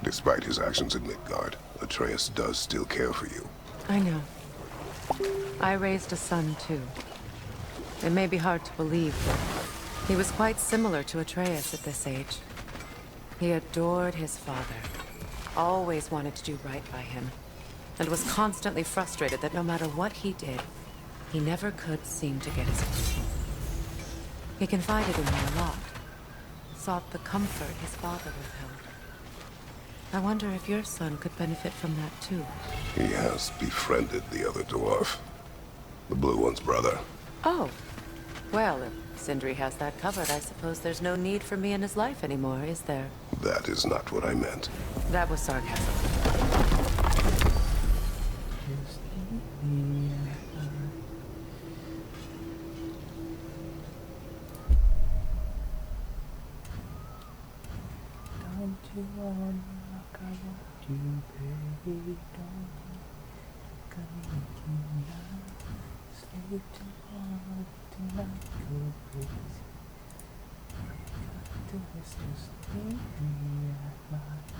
Despite his actions in Midgard, Atreus does still care for you. I know. I raised a son, too. It may be hard to believe, but he was quite similar to Atreus at this age. He adored his father, always wanted to do right by him, and was constantly frustrated that no matter what he did, he never could seem to get his approval. He confided in me a lot, sought the comfort his father withheld. I wonder if your son could benefit from that, too. He has befriended the other dwarf. The blue one's brother. Oh. Well, if Sindri has that covered, I suppose there's no need for me in his life anymore, is there? That is not what I meant. That was sarcasm. Don't you wanna rock, I want you, baby, don't you? Coming tonight, sleep tomorrow, tonight, go crazy. Do this to sleep me at night.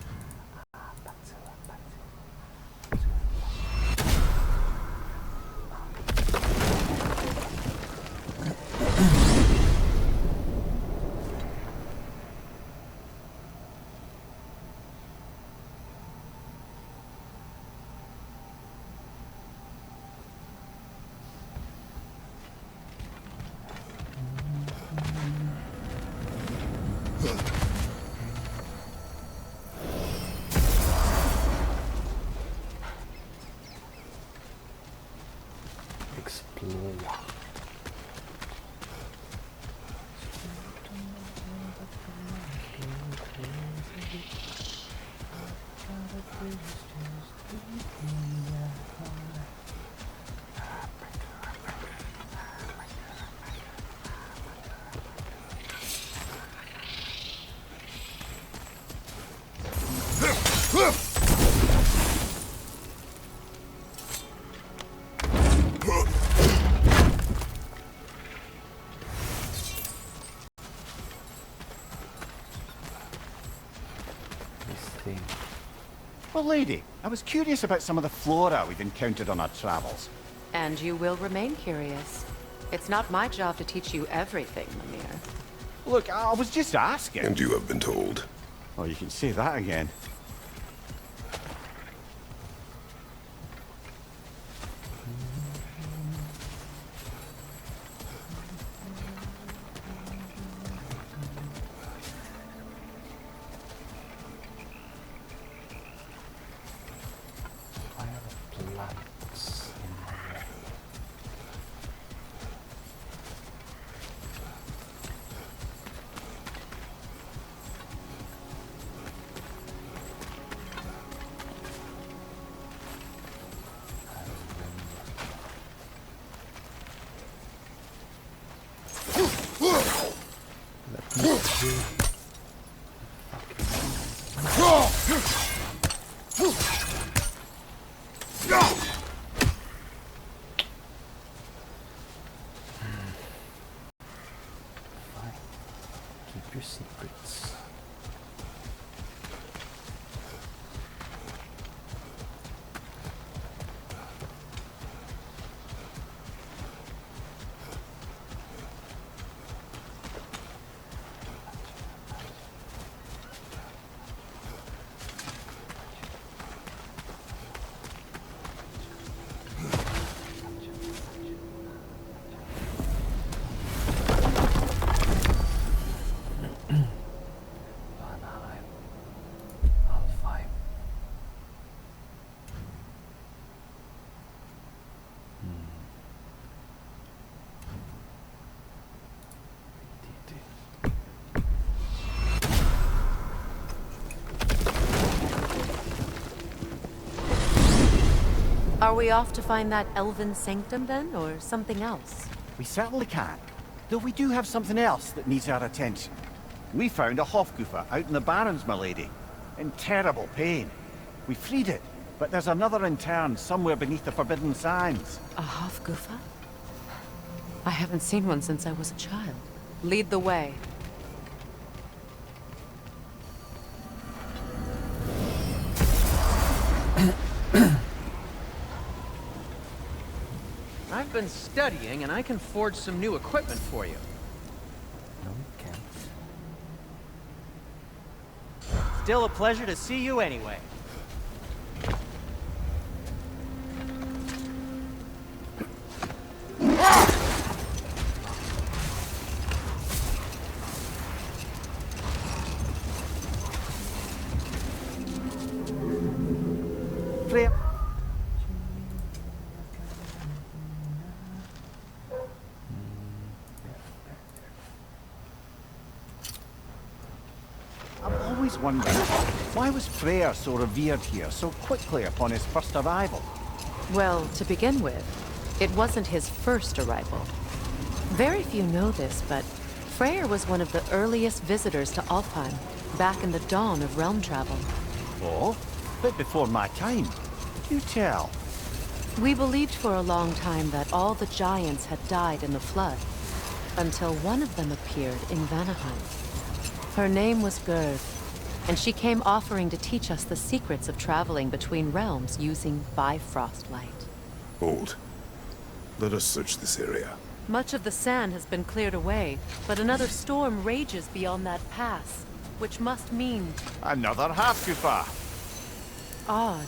Well, lady, I was curious about some of the flora we've encountered on our travels. And you will remain curious. It's not my job to teach you everything, Mimir. Look, I was just asking. And you have been told. Oh, you can say that again. Keep your secrets. we off to find that elven sanctum then, or something else? We certainly can. Though we do have something else that needs our attention. We found a Hofgufa out in the Barrens, my lady. In terrible pain. We freed it, but there's another interned somewhere beneath the Forbidden Sands. A Hofgufa? I haven't seen one since I was a child. Lead the way. I've been studying, and I can forge some new equipment for you. No, we can't. Still a pleasure to see you anyway. Freya. I've always wondered, why was Freyr so revered here so quickly upon his first arrival? Well, to begin with, it wasn't his first arrival. Very few know this, but Freyr was one of the earliest visitors to Alfheim, back in the dawn of realm travel. Oh, bit before my time. You tell. We believed for a long time that all the giants had died in the flood, until one of them appeared in Vanaheim. Her name was Gerd, and she came offering to teach us the secrets of traveling between realms using Bifrost light. Hold. Let us search this area. Much of the sand has been cleared away, but another storm rages beyond that pass, which must mean Another Hofgufa. odd.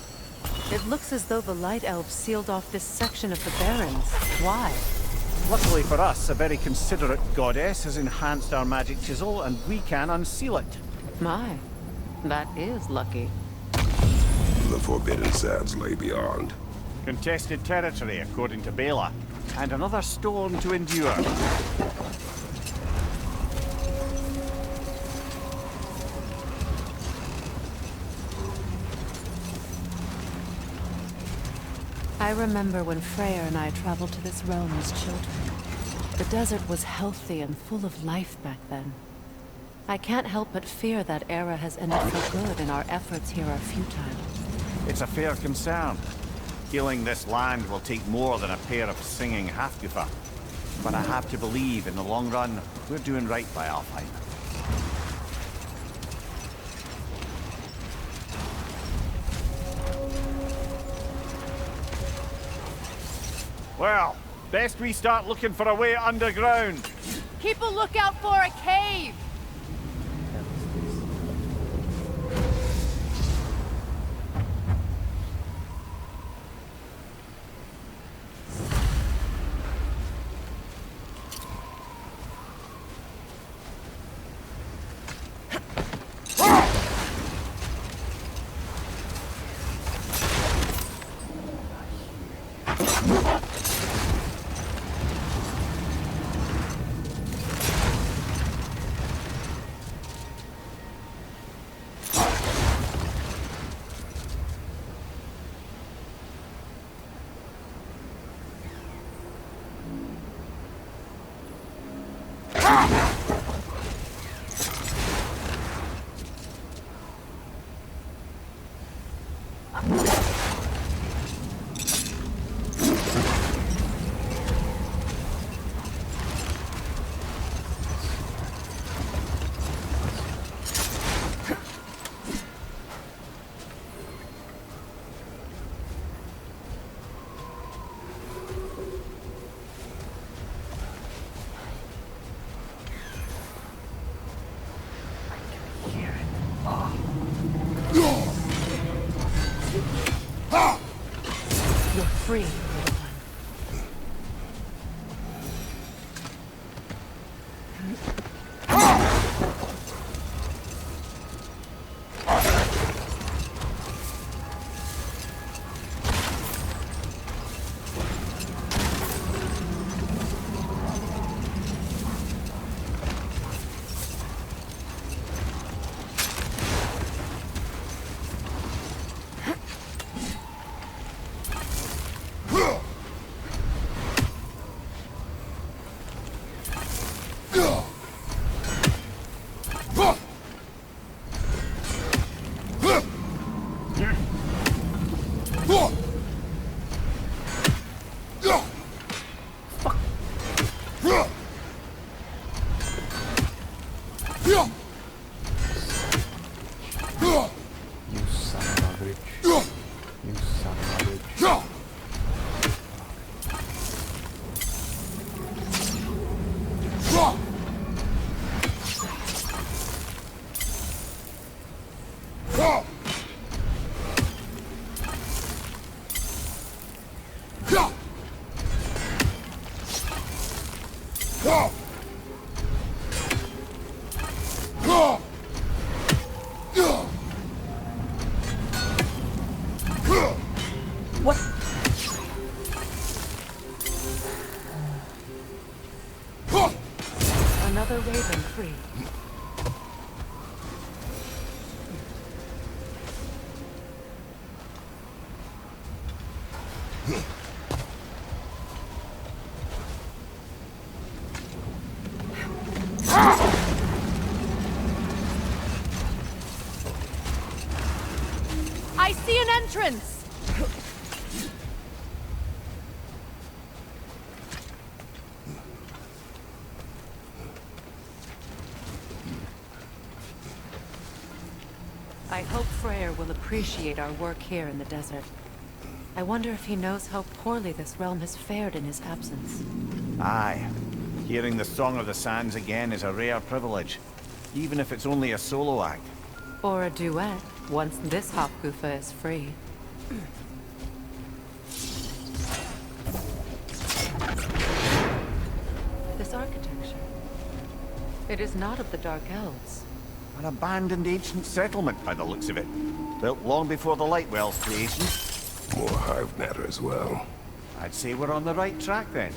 It looks as though the Light Elves sealed off this section of the Barrens. Why? Luckily for us, a very considerate goddess has enhanced our magic chisel, and we can unseal it. My, that is lucky. The Forbidden Sands lay beyond. Contested territory, according to Bela, and another storm to endure. I remember when Freyr and I traveled to this realm as children. The desert was healthy and full of life back then. I can't help but fear that era has ended for good and our efforts here are futile. It's a fair concern. Healing this land will take more than a pair of singing Hafgufa. But I have to believe, in the long run, we're doing right by Alfheim. Well, best we start looking for a way underground. Keep a lookout for a cave! That was this. You're free, little one. You son of a bitch. You son of a bitch. What? Another raven free. I see an entrance! I hope Freyr will appreciate our work here in the desert. I wonder if he knows how poorly this realm has fared in his absence. Aye. Hearing the Song of the Sands again is a rare privilege, even if it's only a solo act. Or a duet, once this Hofgufa is free. This architecture. It is not of the Dark Elves. An abandoned ancient settlement by the looks of it. Built long before the Lightwell's creation. More hive matter as well. I'd say we're on the right track then.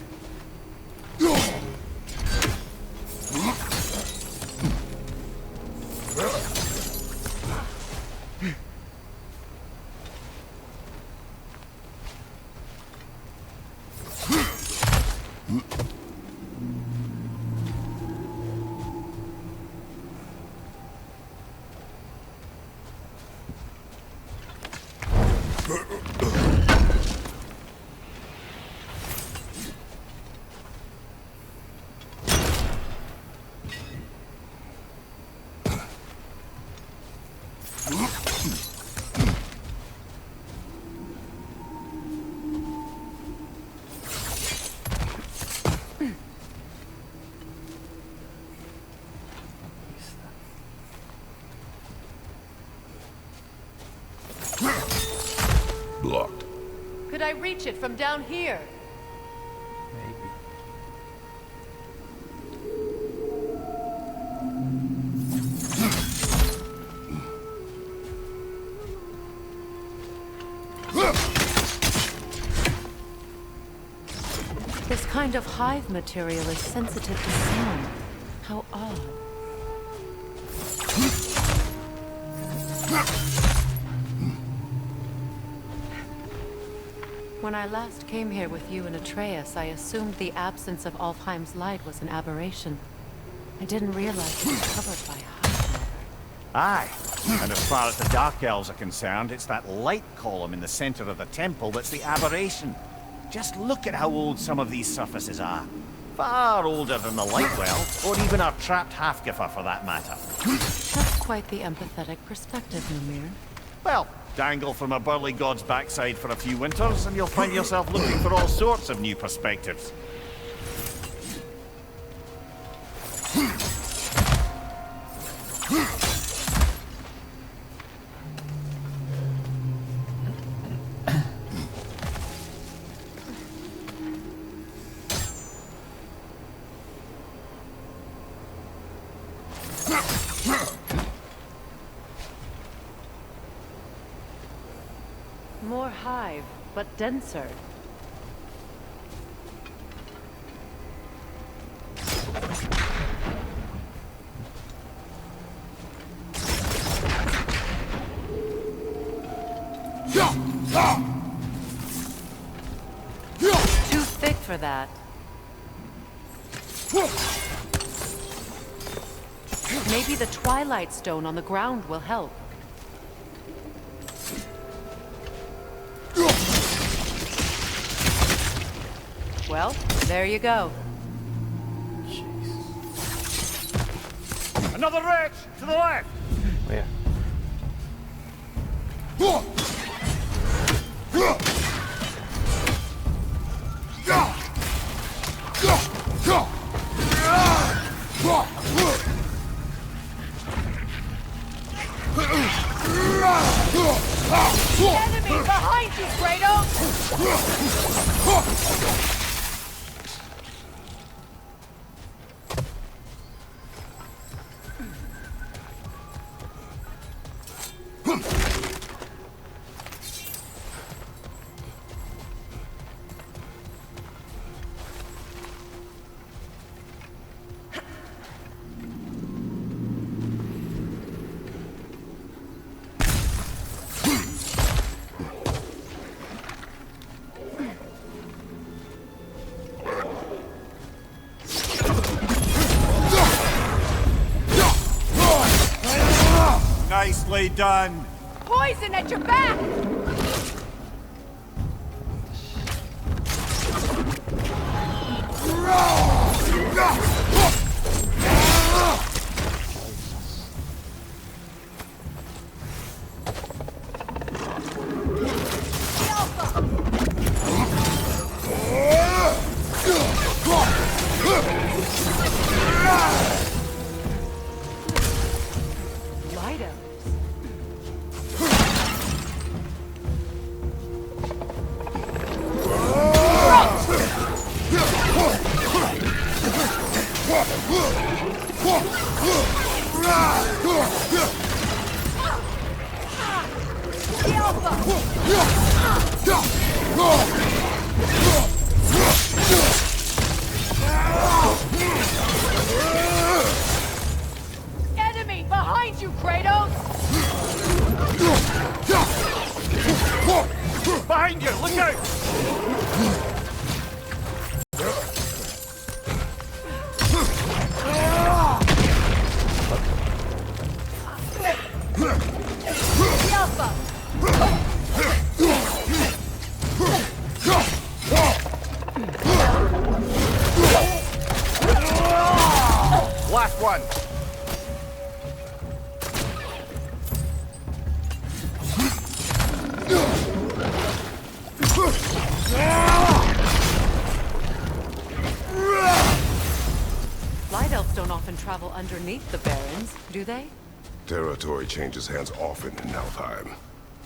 Blocked. Could I reach it from down here? Maybe. This kind of hive material is sensitive to sound. How odd. When I last came here with you and Atreus, I assumed the absence of Alfheim's light was an aberration. I didn't realize it was covered by hive matter. Aye. And as far as the Dark Elves are concerned, it's that light column in the center of the temple that's the aberration. Just look at how old some of these surfaces are. Far older than the Lightwell, or even our trapped Hafgifer for that matter. That's quite the empathetic perspective, Mimir. Well, dangle from a burly god's backside for a few winters, and you'll find yourself looking for all sorts of new perspectives. More hive, but denser. Too thick for that. Maybe the Twilight Stone on the ground will help. Well, there you go. Another wretch! To the left! Where? Enemy behind you, Kratos! Nicely done! Poison at your back! Light elves. Enemy behind you, Kratos! Behind you! Look out! Last one! Light elves don't often travel underneath the barrens, do they? Territory changes hands often in Alfheim,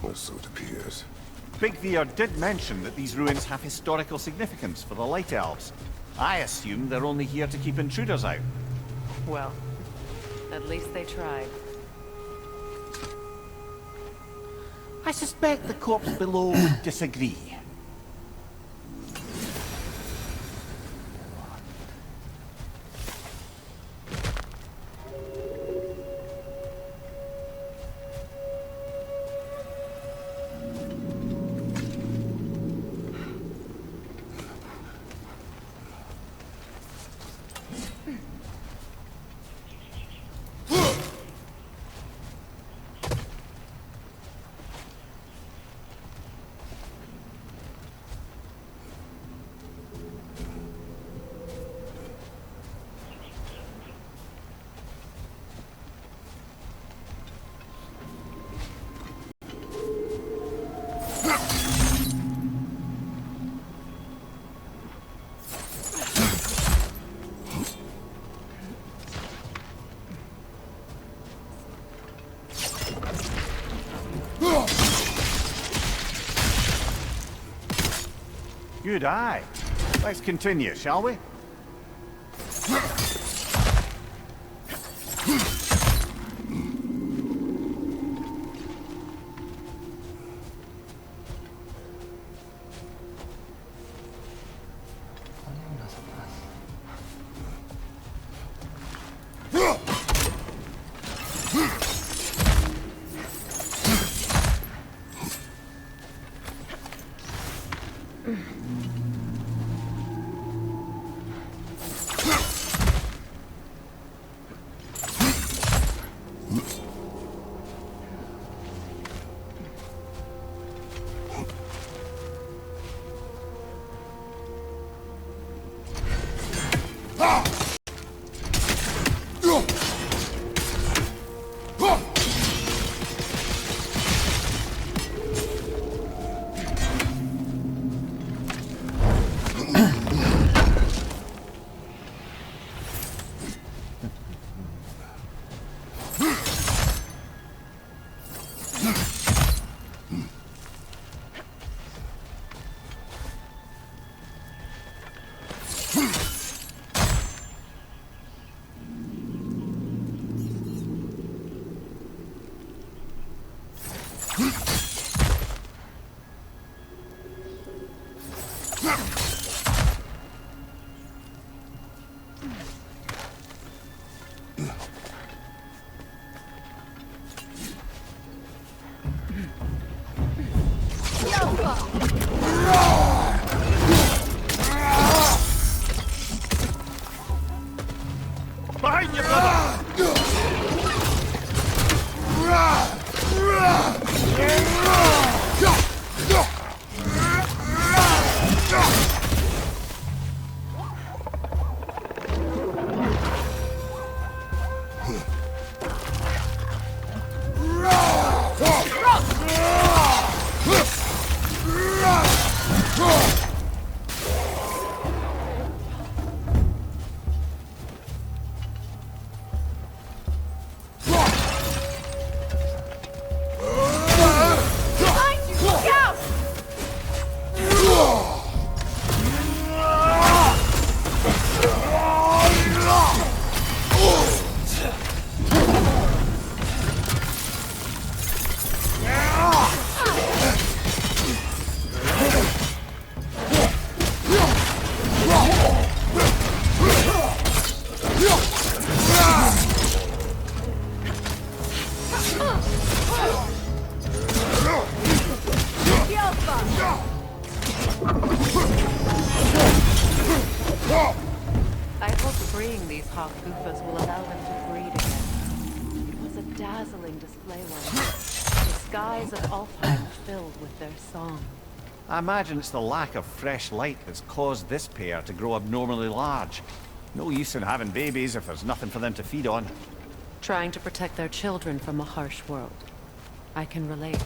or so it appears. Big Veer did mention that these ruins have historical significance for the Light Elves. I assume they're only here to keep intruders out. Well, at least they tried. I suspect the corpse below would disagree. Good eye. Let's continue, shall we? Behind you, brother! Behind you! Look out! I hope freeing these hawk goofas will allow them to breed again. It was a dazzling display once. The skies of Alfheim filled with their song. I imagine it's the lack of fresh light that's caused this pair to grow abnormally large. No use in having babies if there's nothing for them to feed on. Trying to protect their children from a harsh world. I can relate.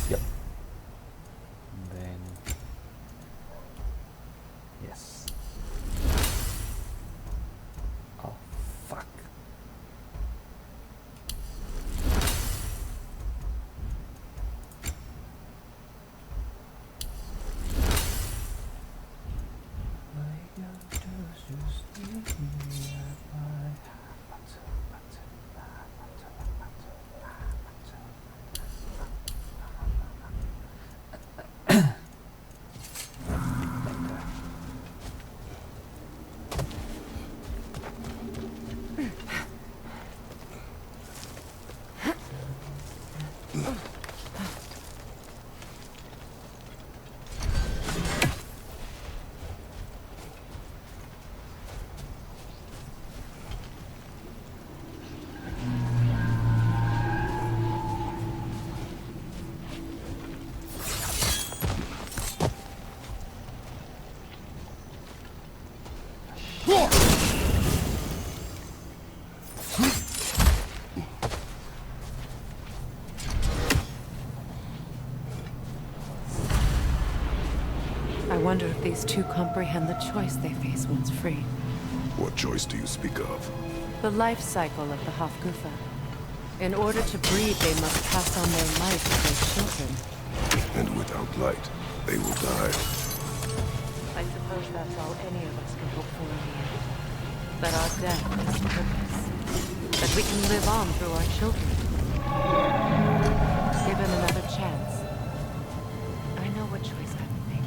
Yep. And then yes. Oh fuck. wonder if these two comprehend the choice they face once free. What choice do you speak of? The life cycle of the Hofgufa. In order to breed, they must pass on their life to their children. And without light, they will die. I suppose that's all any of us can hope for in the end. That our death has purpose. That we can live on through our children. Given another chance, I know what choice I would make.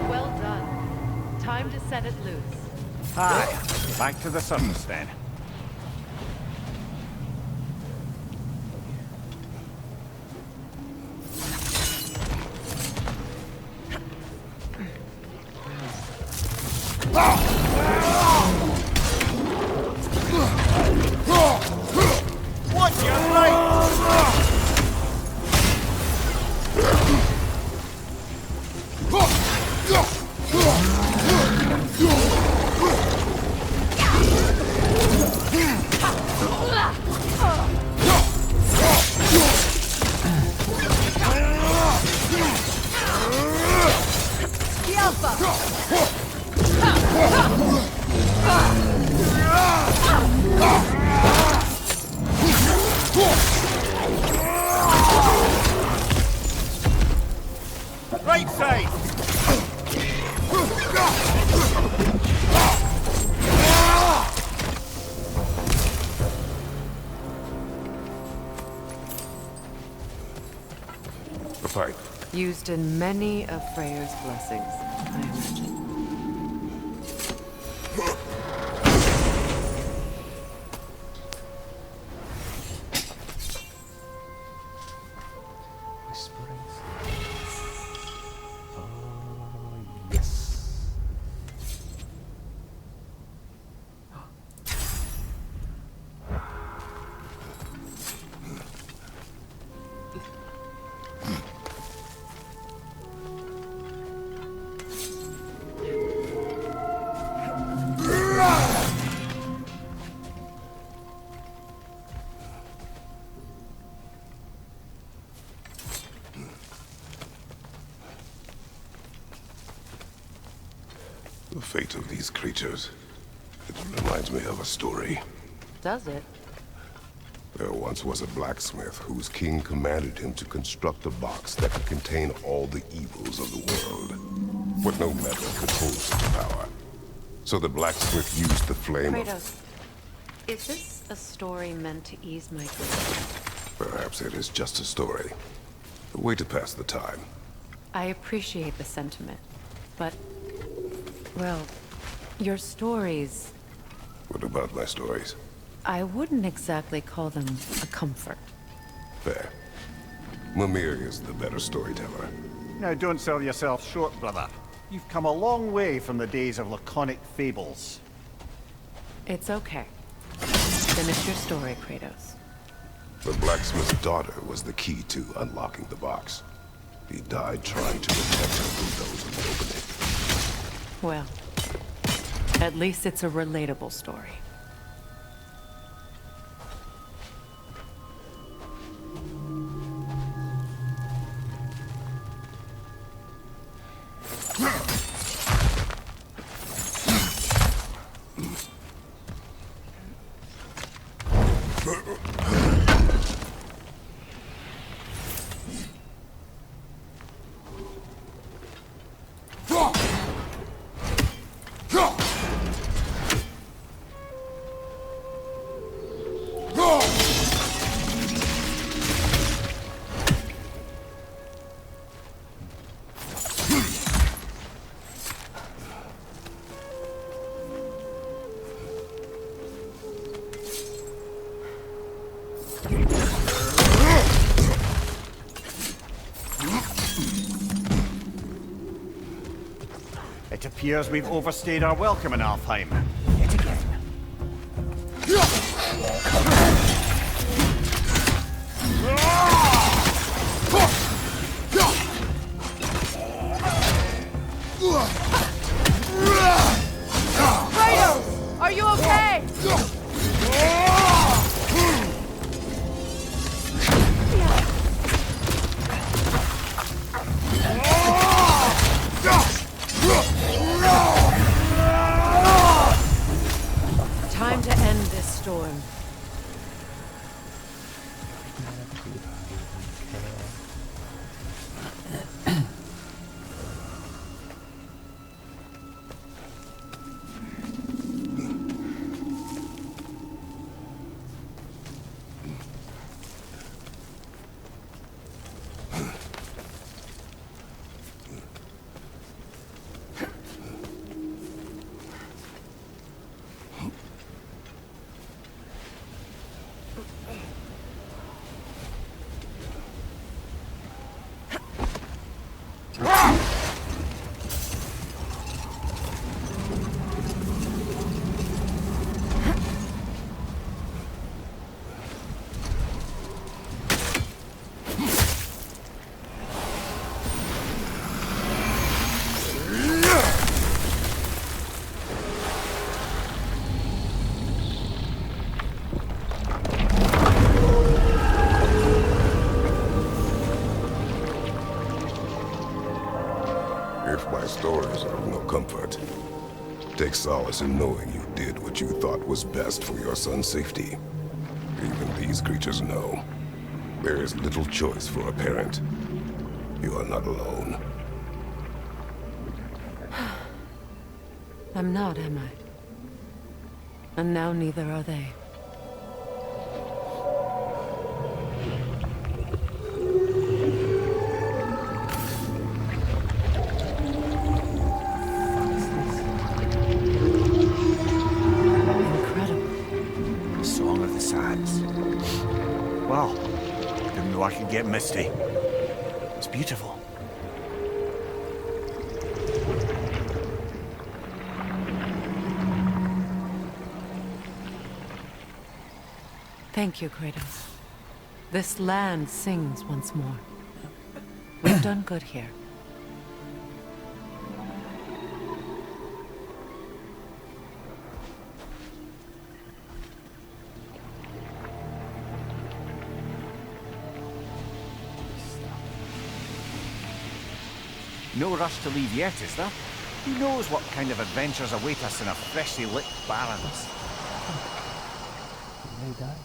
Well done. Time to set it loose. Aye, back to the surface then. Watch your right! Right side! The pipe. Used in many of Freyr's blessings, I imagine. Whisperings. Oh, yes. The fate of these creatures. It reminds me of a story. Does it? There once was a blacksmith whose king commanded him to construct a box that could contain all the evils of the world. But no metal could hold such power. So the blacksmith used the flame of... Kratos, is this a story meant to ease my grief? Perhaps it is just a story. A way to pass the time. I appreciate the sentiment, but... well, your stories... What about my stories? I wouldn't exactly call them a comfort. Fair. Mimir is the better storyteller. Now don't sell yourself short, brother. You've come a long way from the days of laconic fables. It's okay. Finish your story, Kratos. The blacksmith's daughter was the key to unlocking the box. He died trying to protect her from those who would open it. Well, at least it's a relatable story. It appears we've overstayed our welcome in Alfheim. Yet again. Kratos! Are you okay? Time to end this storm. If my stories are of no comfort, take solace in knowing you did what you thought was best for your son's safety. Even these creatures know. There is little choice for a parent. You are not alone. I'm not, am I? And now neither are they. Incredible. The Song of the Sands. Wow. Didn't know I could get misty. It's beautiful. Thank you, Kratos. This land sings once more. We've done good here. No rush to leave yet, is there? Who knows what kind of adventures await us in a freshly lit Barrens? Did they die?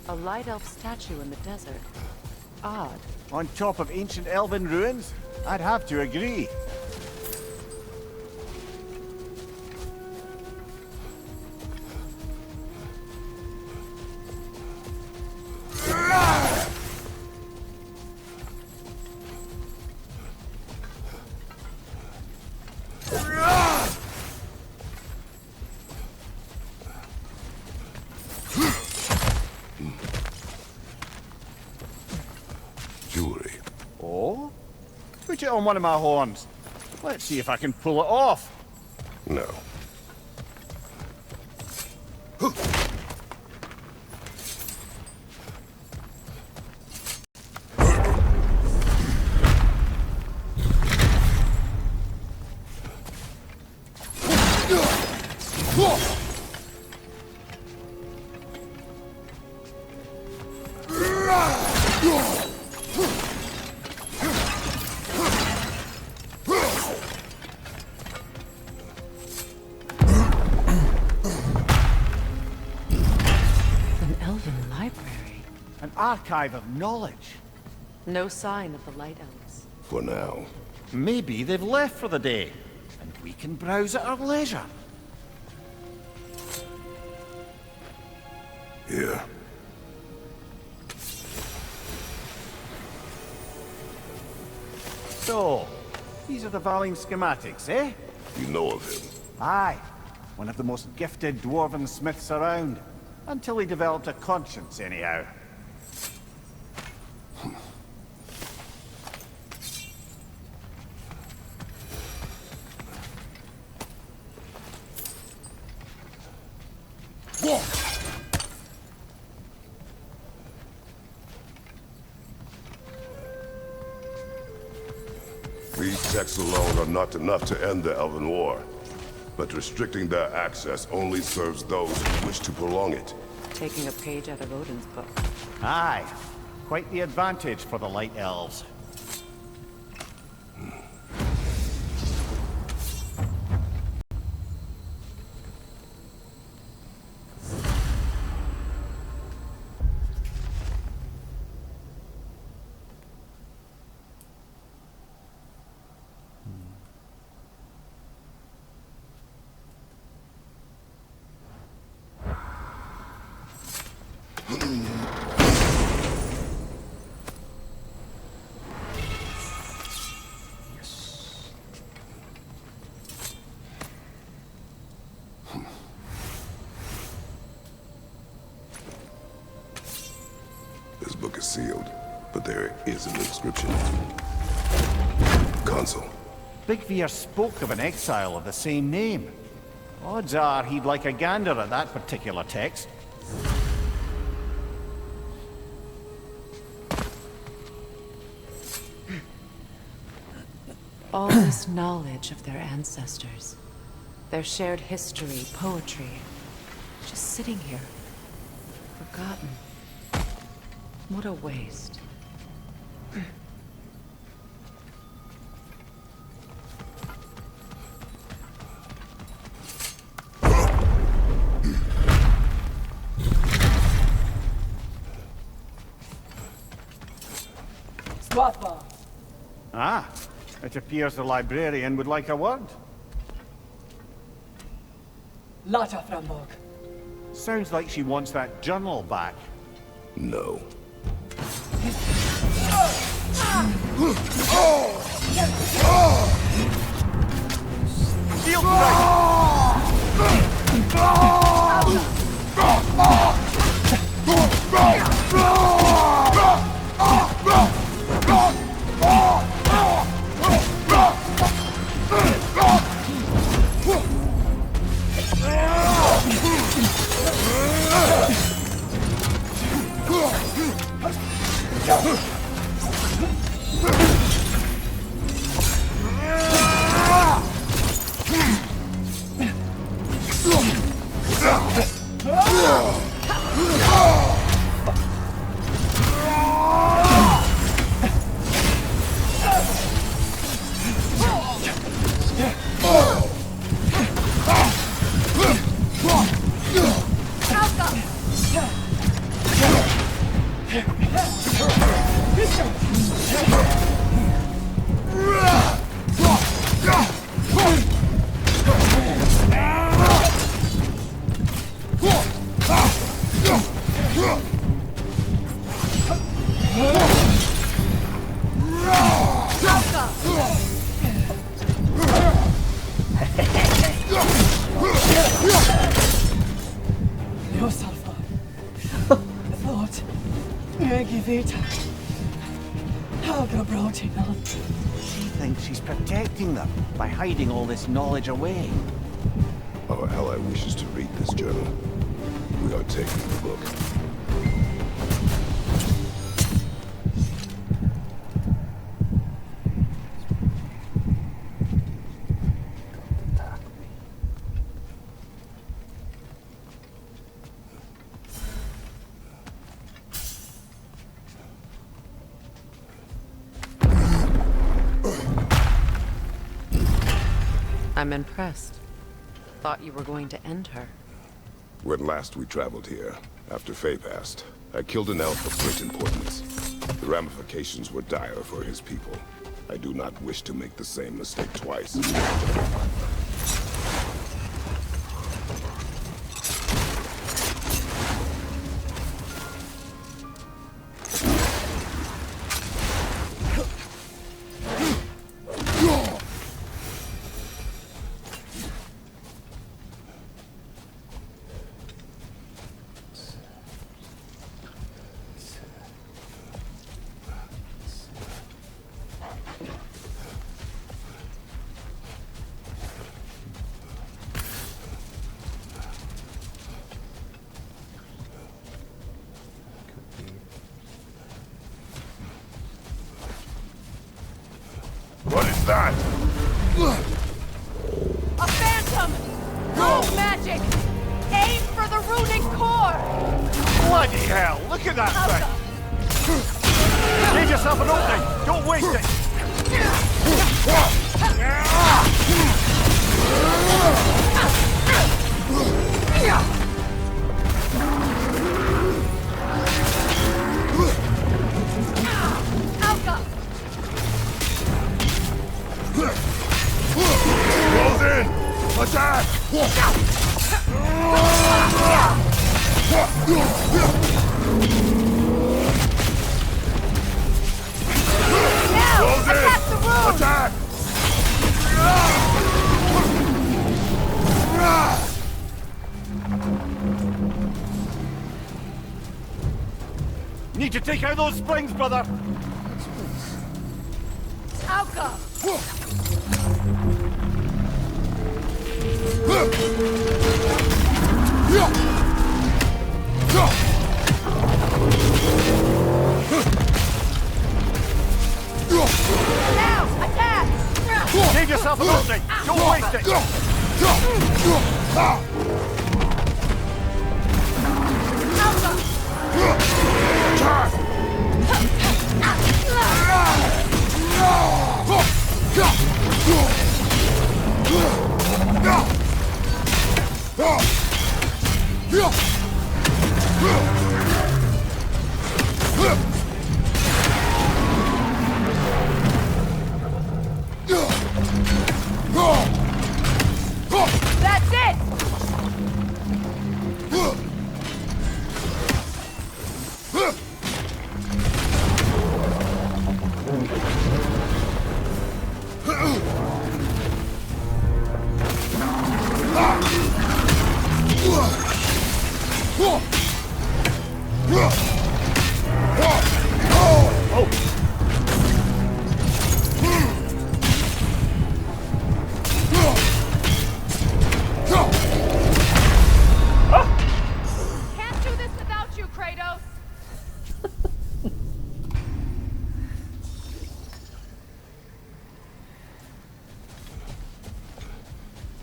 A light elf statue in the desert. Odd. On top of ancient elven ruins? I'd have to agree. Put it on one of my horns. Let's see if I can pull it off. No. An elven library. An archive of knowledge. No sign of the Light Elves. For now. Maybe they've left for the day, and we can browse at our leisure. Here. So, these are the Valine schematics, eh? You know of him. Aye. One of the most gifted dwarven smiths around. Until he developed a conscience, anyhow. These texts alone are not enough to end the Elven War. But restricting their access only serves those who wish to prolong it. Taking a page out of Odin's book. Aye. Quite the advantage for the Light Elves. This book is sealed, but there is an inscription. Consul. Big Veer spoke of an exile of the same name. Odds are he'd like a gander at that particular text. All this knowledge of their ancestors, their shared history, poetry, just sitting here, forgotten. What a waste. Swappa. Ah, it appears the librarian would like a word. Lata Frambog. Sounds like she wants that journal back. No. Steel strike! Yourself. Thought. Megivita. Helga Brotinon. thinks she's protecting them by hiding all this knowledge away. Our ally wishes to read this journal. We are taking the book. I'm impressed. Thought you were going to end her. When last we traveled here, after Faye passed, I killed an elf of great importance. The ramifications were dire for his people. I do not wish to make the same mistake twice. What is that? A phantom! Rogue magic! Aim for the runic core! Bloody hell, look at that thing! Give yourself an opening! Don't waste it! Close in! Attack! Close in! Attack the room! Attack! Need to take out those springs, brother! Alka! Now! Attack! Give yourself an opening! Don't waste it! Alka! That's it! Can't do this without you, Kratos!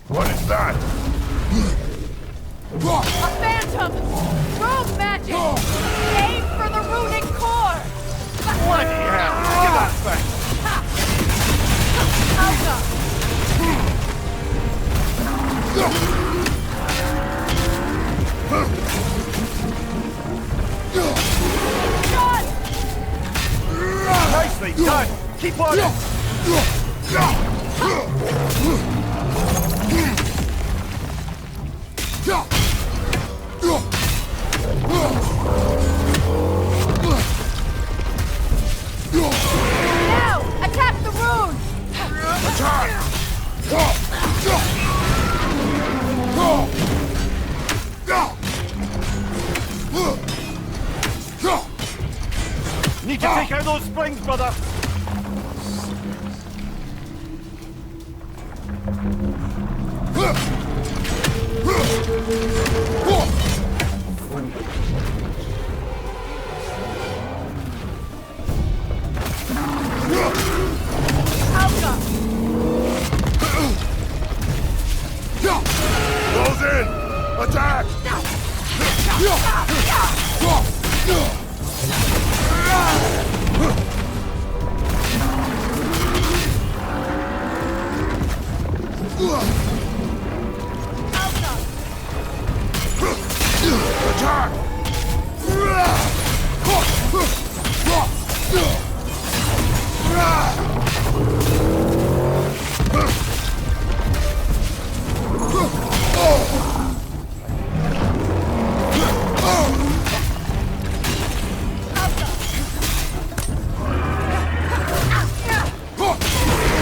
What is that? A phantom! Rogue magic! Aim for the runic core! Bloody hell, look at that thing! Alka! Shot! Nicely done! Keep on it! Now! Attack the rune! Attack! Need to take out those springs, brother! Attack!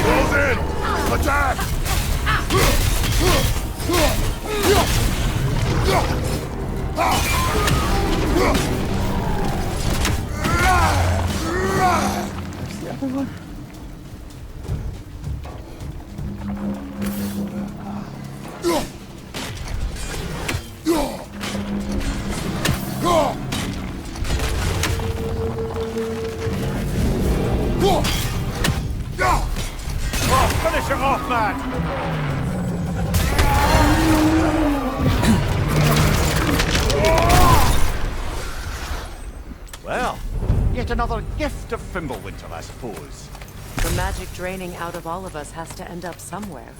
Close in! Attack! That's the other one. Oh, finish him off, man! Well, yet another gift of Fimbulwinter, I suppose. The magic draining out of all of us has to end up somewhere.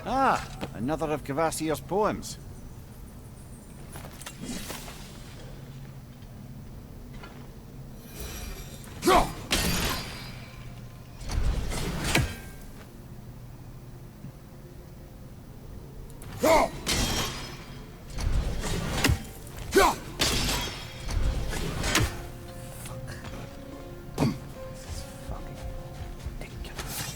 Ah, another of Kvasir's poems. Fucking ridiculous.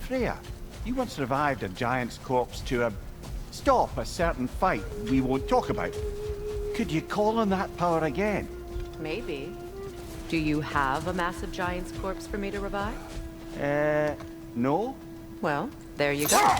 Freya, you once revived a giant's corpse to stop a certain fight we won't talk about. Could you call on that power again? Maybe. Do you have a massive giant's corpse for me to revive? No? Well, there you go.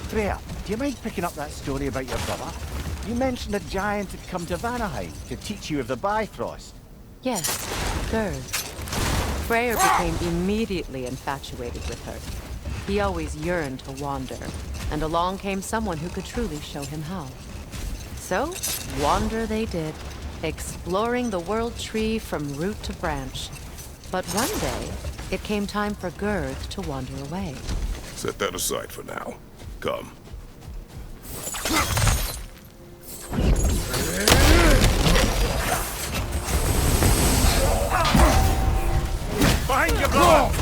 Freya, do you mind picking up that story about your brother? You mentioned a giant had come to Vanaheim to teach you of the Bifrost. Yes, Gerd. Freyr became immediately infatuated with her. He always yearned to wander, and along came someone who could truly show him how. So, wander they did, exploring the world tree from root to branch. But one day, it came time for Gerd to wander away. Set that aside for now. Come. Behind you, brother!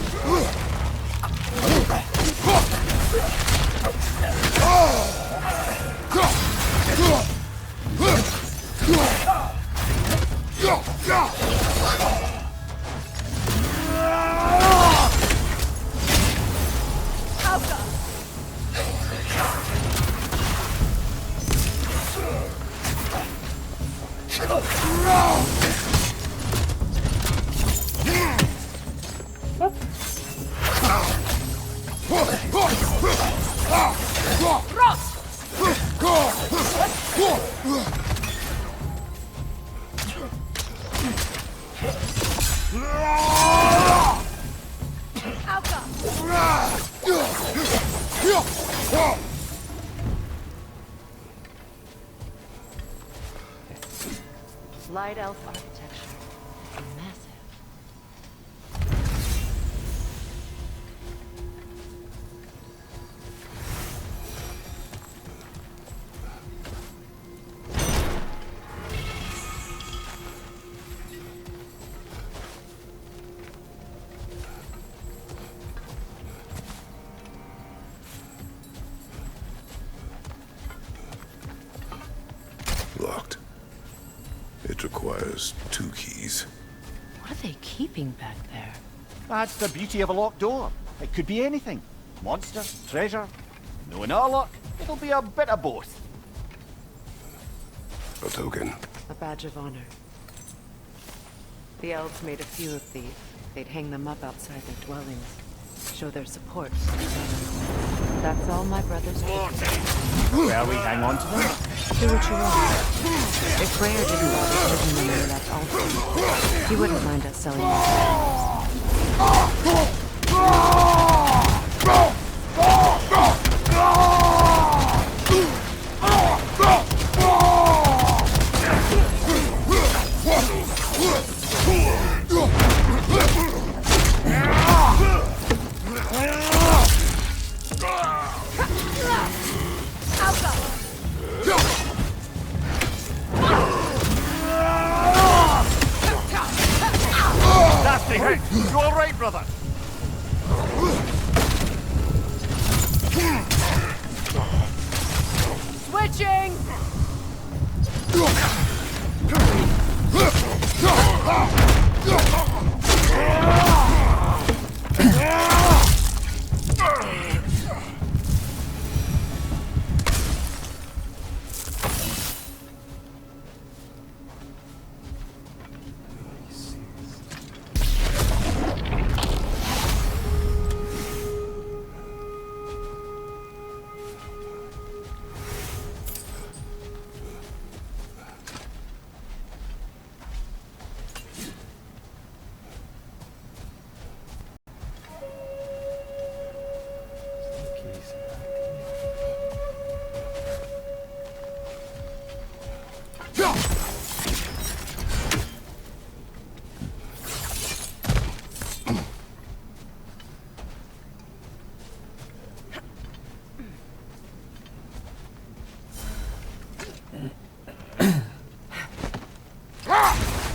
Light elf architecture. Massive. Locked. It requires 2 keys. What are they keeping back there? That's the beauty of a locked door. It could be anything. Monster, treasure. Knowing our luck, it'll be a bit of both. A token. A badge of honor. The elves made a few of these. They'd hang them up outside their dwellings. Show their support. That's all my brothers did. Well, we hang on to them. Do what you want. If Freya didn't bother taking them near that altar, he wouldn't mind us selling them. Nasty hit! You alright, brother? Switching!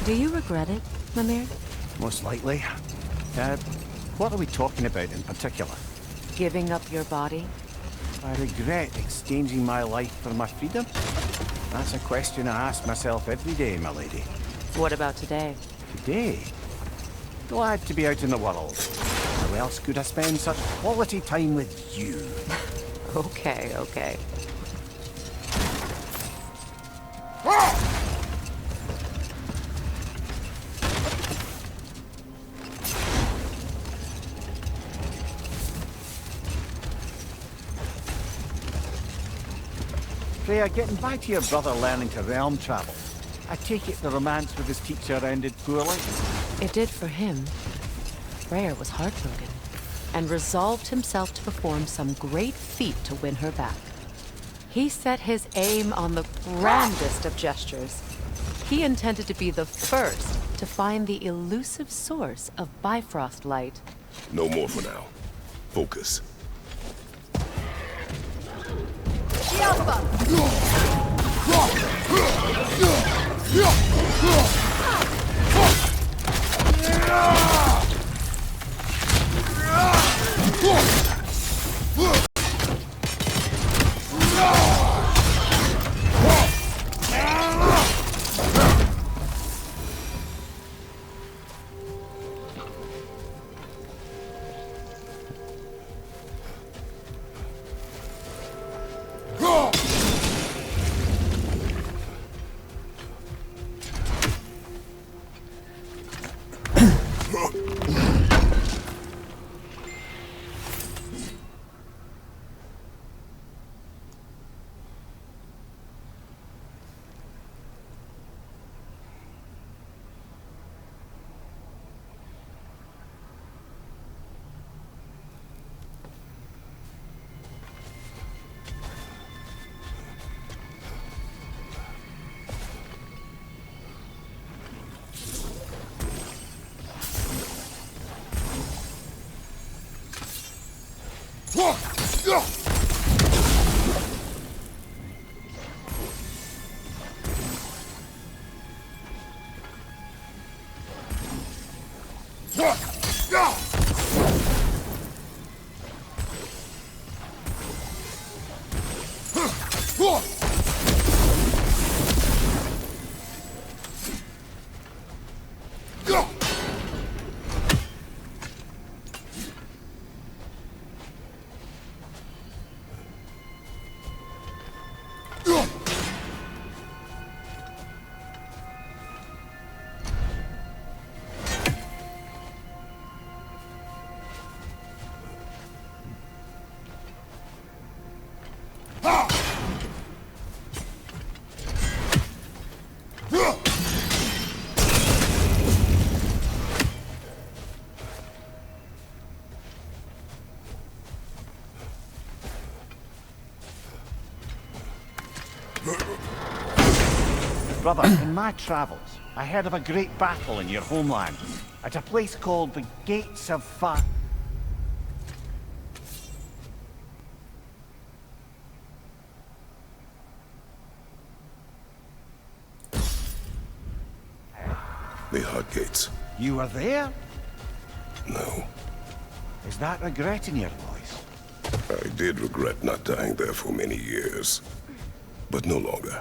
Do you regret it, Mimir? Most likely. What are we talking about in particular? Giving up your body? I regret exchanging my life for my freedom? That's a question I ask myself every day, my lady. What about today? Today? Glad to be out in the world. How else could I spend such quality time with you? Okay, okay. Freya, getting back to your brother learning to realm travel. I take it the romance with his teacher ended poorly? It did for him. Freyr was heartbroken and resolved himself to perform some great feat to win her back. He set his aim on the grandest of gestures. He intended to be the first to find the elusive source of Bifrost light. No more for now. Focus. Brother, in my travels, I heard of a great battle in your homeland, at a place called the Gates of Fire. The Hut Gates. You were there? No. Is that regret in your voice? I did regret not dying there for many years. But no longer.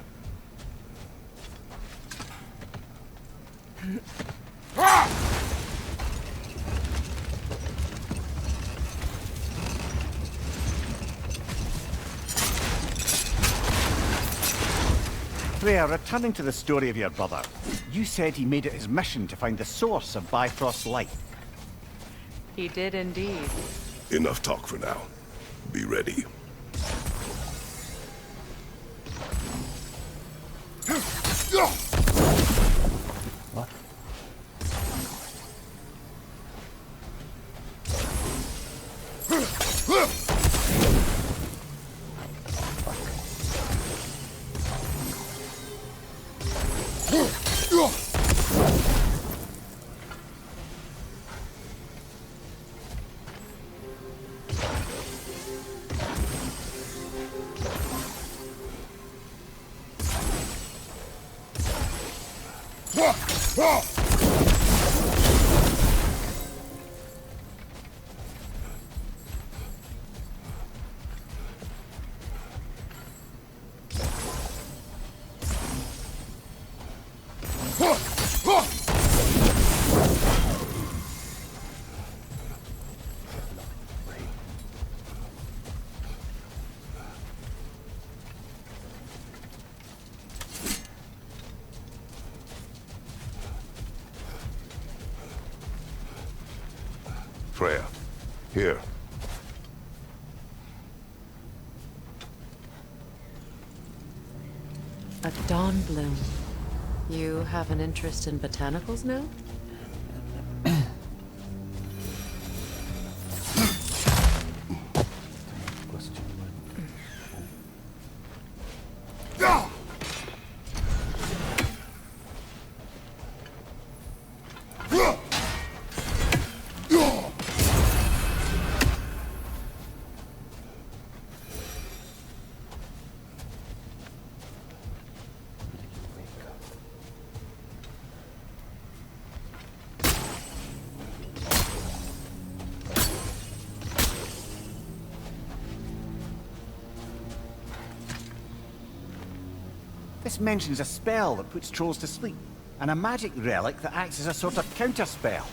Freya, returning to the story of your brother, you said he made it his mission to find the source of Bifrost's life. He did indeed. Enough talk for now. Be ready. What? Freya, here. A dawn bloom. You have an interest in botanicals now? Question mark. This mentions a spell that puts trolls to sleep, and a magic relic that acts as a sort of counterspell.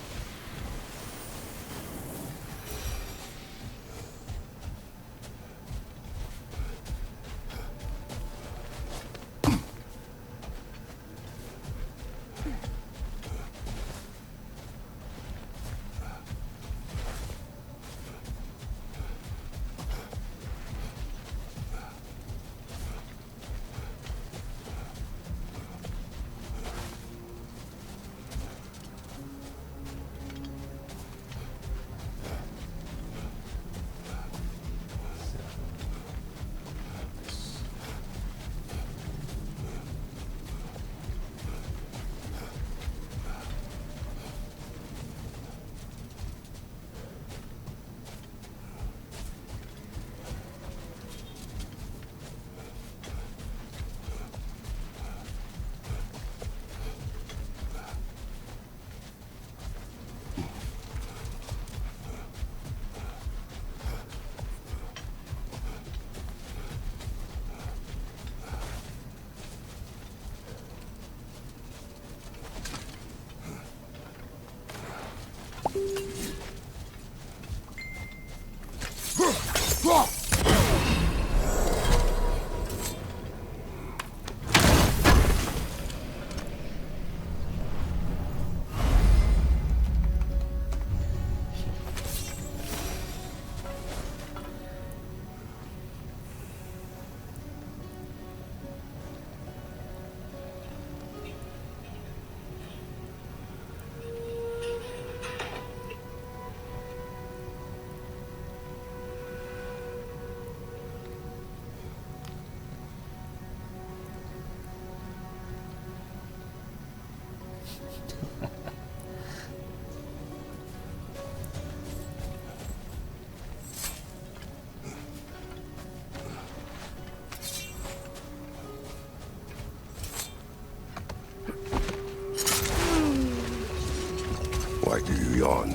Why do you yawn?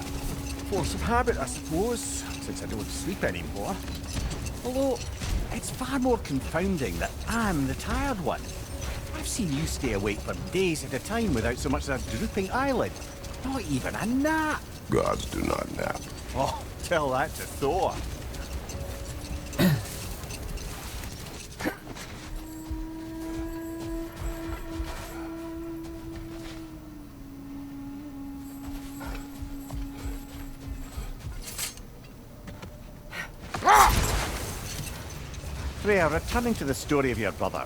Force of habit, I suppose, since I don't sleep anymore. Although, it's far more confounding that I'm the tired one. I've seen you stay awake for days at a time without so much as a drooping eyelid. Not even a nap. Gods do not nap. Oh, tell that to Thor. Freya, returning to the story of your brother,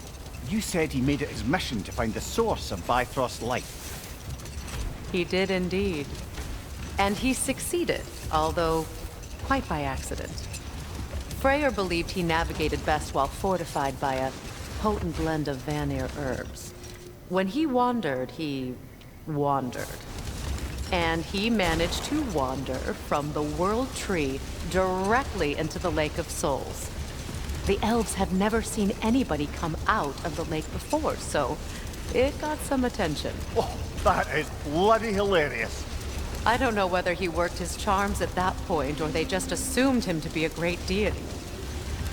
you said he made it his mission to find the source of Bifrost's life. He did indeed. And he succeeded, although quite by accident. Freyr believed he navigated best while fortified by a potent blend of Vanir herbs. When he wandered, he wandered. And he managed to wander from the World Tree directly into the Lake of Souls. The elves had never seen anybody come out of the lake before, so it got some attention. Oh, that is bloody hilarious. I don't know whether he worked his charms at that point or they just assumed him to be a great deity.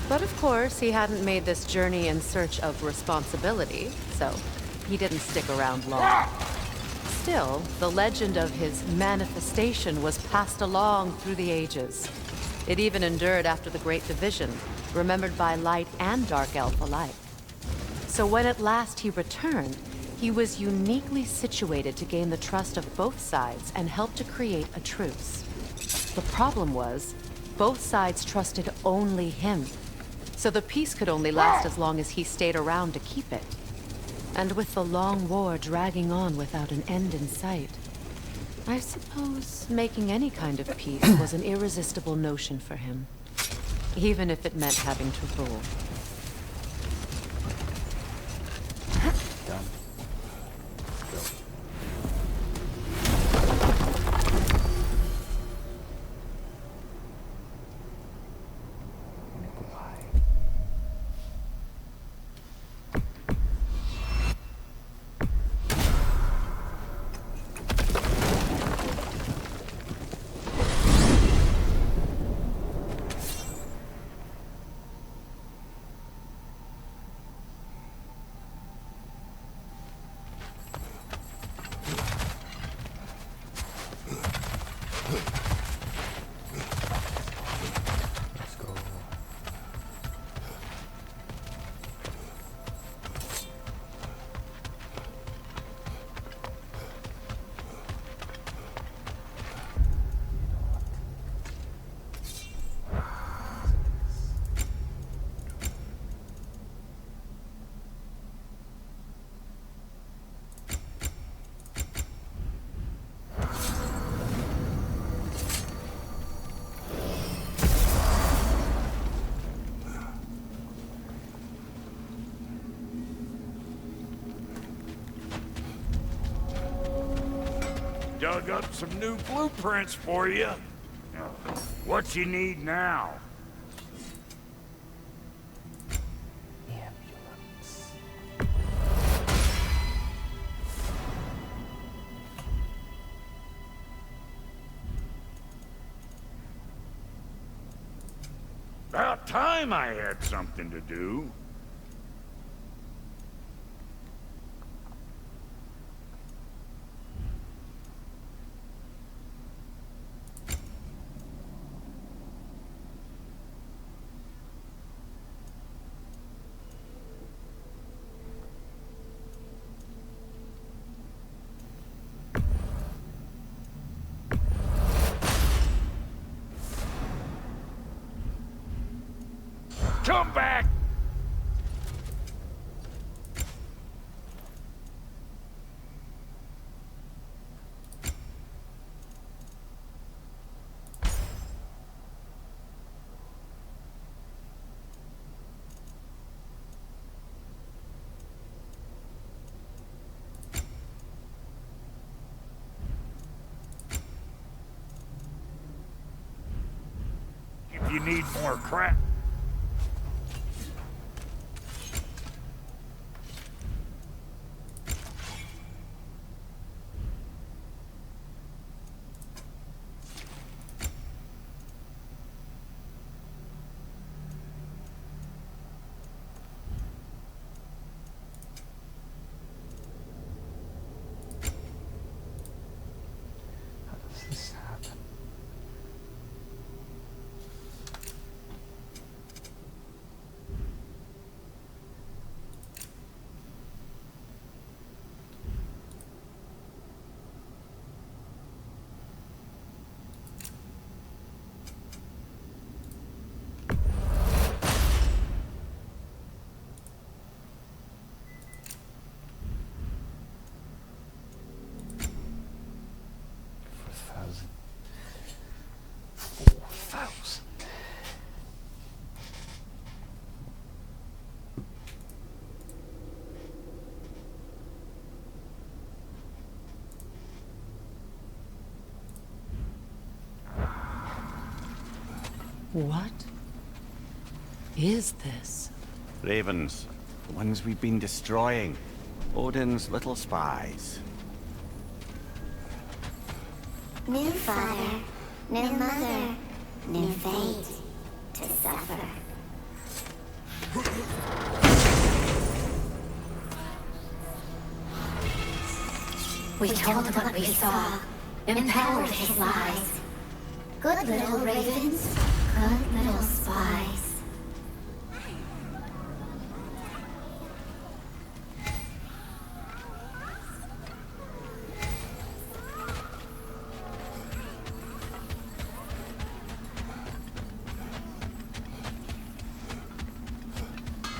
But of course, he hadn't made this journey in search of responsibility, so he didn't stick around long. Still, the legend of his manifestation was passed along through the ages. It even endured after the Great Division, remembered by Light and Dark Elf alike. So when at last he returned, he was uniquely situated to gain the trust of both sides and help to create a truce. The problem was, both sides trusted only him. So the peace could only last as long as he stayed around to keep it. And with the long war dragging on without an end in sight, I suppose making any kind of peace was an irresistible notion for him. Even if it meant having to rule. Done. Go. Nikolai. Let's go. Dug up some new blueprints for you. What you need now? Ambulance. About time I had something to do. Come back! If you need more crap. How does this happen? What is this? Ravens. The ones we've been destroying. Odin's little spies. New father, new mother, new fate to suffer. We told what we saw, empowered his lies. Good little ravens, good little spies.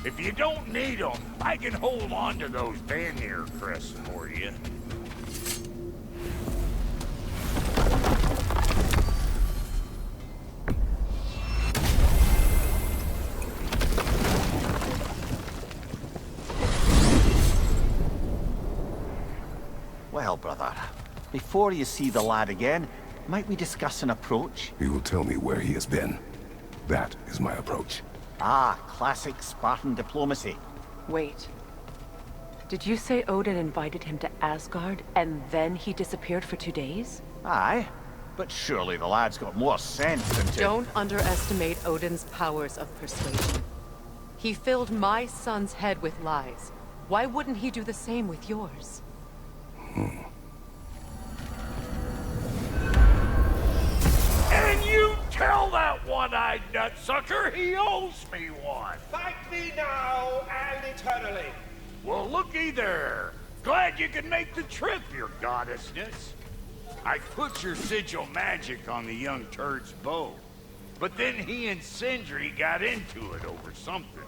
If you don't need them, I can hold on to those Vanir crests for you. Well, brother, before you see the lad again, might we discuss an approach? He will tell me where he has been. That is my approach. Ah, classic Spartan diplomacy. Wait. Did you say Odin invited him to Asgard, and then he disappeared for 2 days? Aye, but surely the lad's got more sense than to... Don't underestimate Odin's powers of persuasion. He filled my son's head with lies. Why wouldn't he do the same with yours? And you tell that one-eyed nutsucker he owes me one. Fight me now and eternally. Well, looky there. Glad you could make the trip, your goddessness. I put your sigil magic on the young turd's bow. But then he and Sindri got into it over something.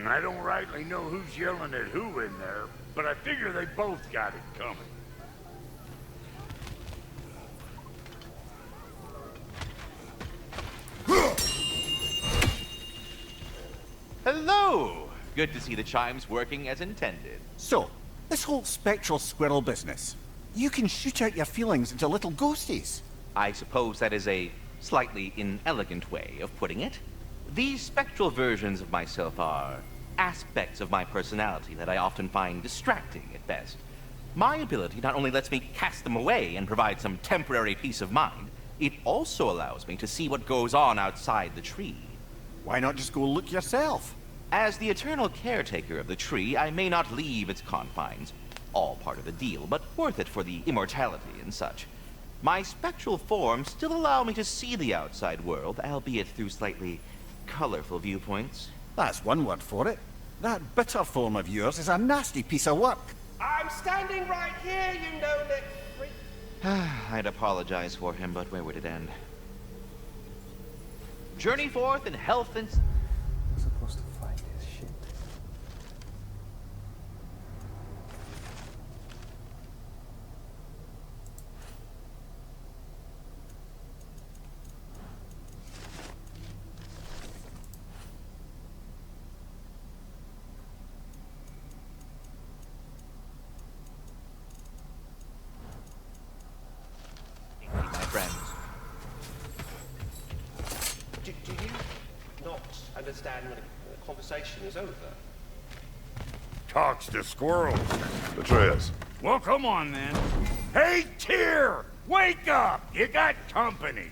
I don't rightly know who's yelling at who in there, but I figure they both got it coming. Hello! Good to see the chimes working as intended. So, this whole spectral squirrel business. You can shoot out your feelings into little ghosties. I suppose that is a slightly inelegant way of putting it. These spectral versions of myself are aspects of my personality that I often find distracting at best. My ability not only lets me cast them away and provide some temporary peace of mind, it also allows me to see what goes on outside the tree. Why not just go look yourself? As the eternal caretaker of the tree, I may not leave its confines. All part of the deal, but worth it for the immortality and such. My spectral forms still allow me to see the outside world, albeit through slightly colorful viewpoints. That's one word for it. That bitter form of yours is a nasty piece of work. I'm standing right here, you no-neck freak. I'd apologize for him, but where would it end? Journey forth in health and... There's a understand when a conversation is over. Talks to squirrels. Atreus. Well, come on then. Hey, Tyr! Wake up! You got company.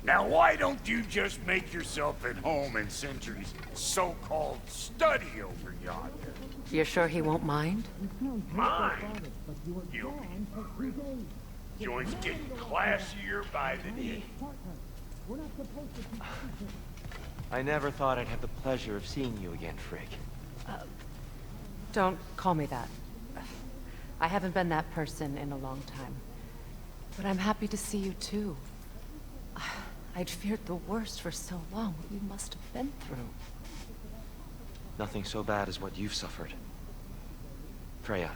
Now, why don't you just make yourself at home in Sindri's so-called study over yonder? You're sure he won't mind? Mine? You'll be thrilled. Joint's getting classier by the day. I never thought I'd have the pleasure of seeing you again, Frigg. Don't call me that. I haven't been that person in a long time. But I'm happy to see you too. I'd feared the worst for so long. What you must have been through. Nothing so bad as what you've suffered. Freya,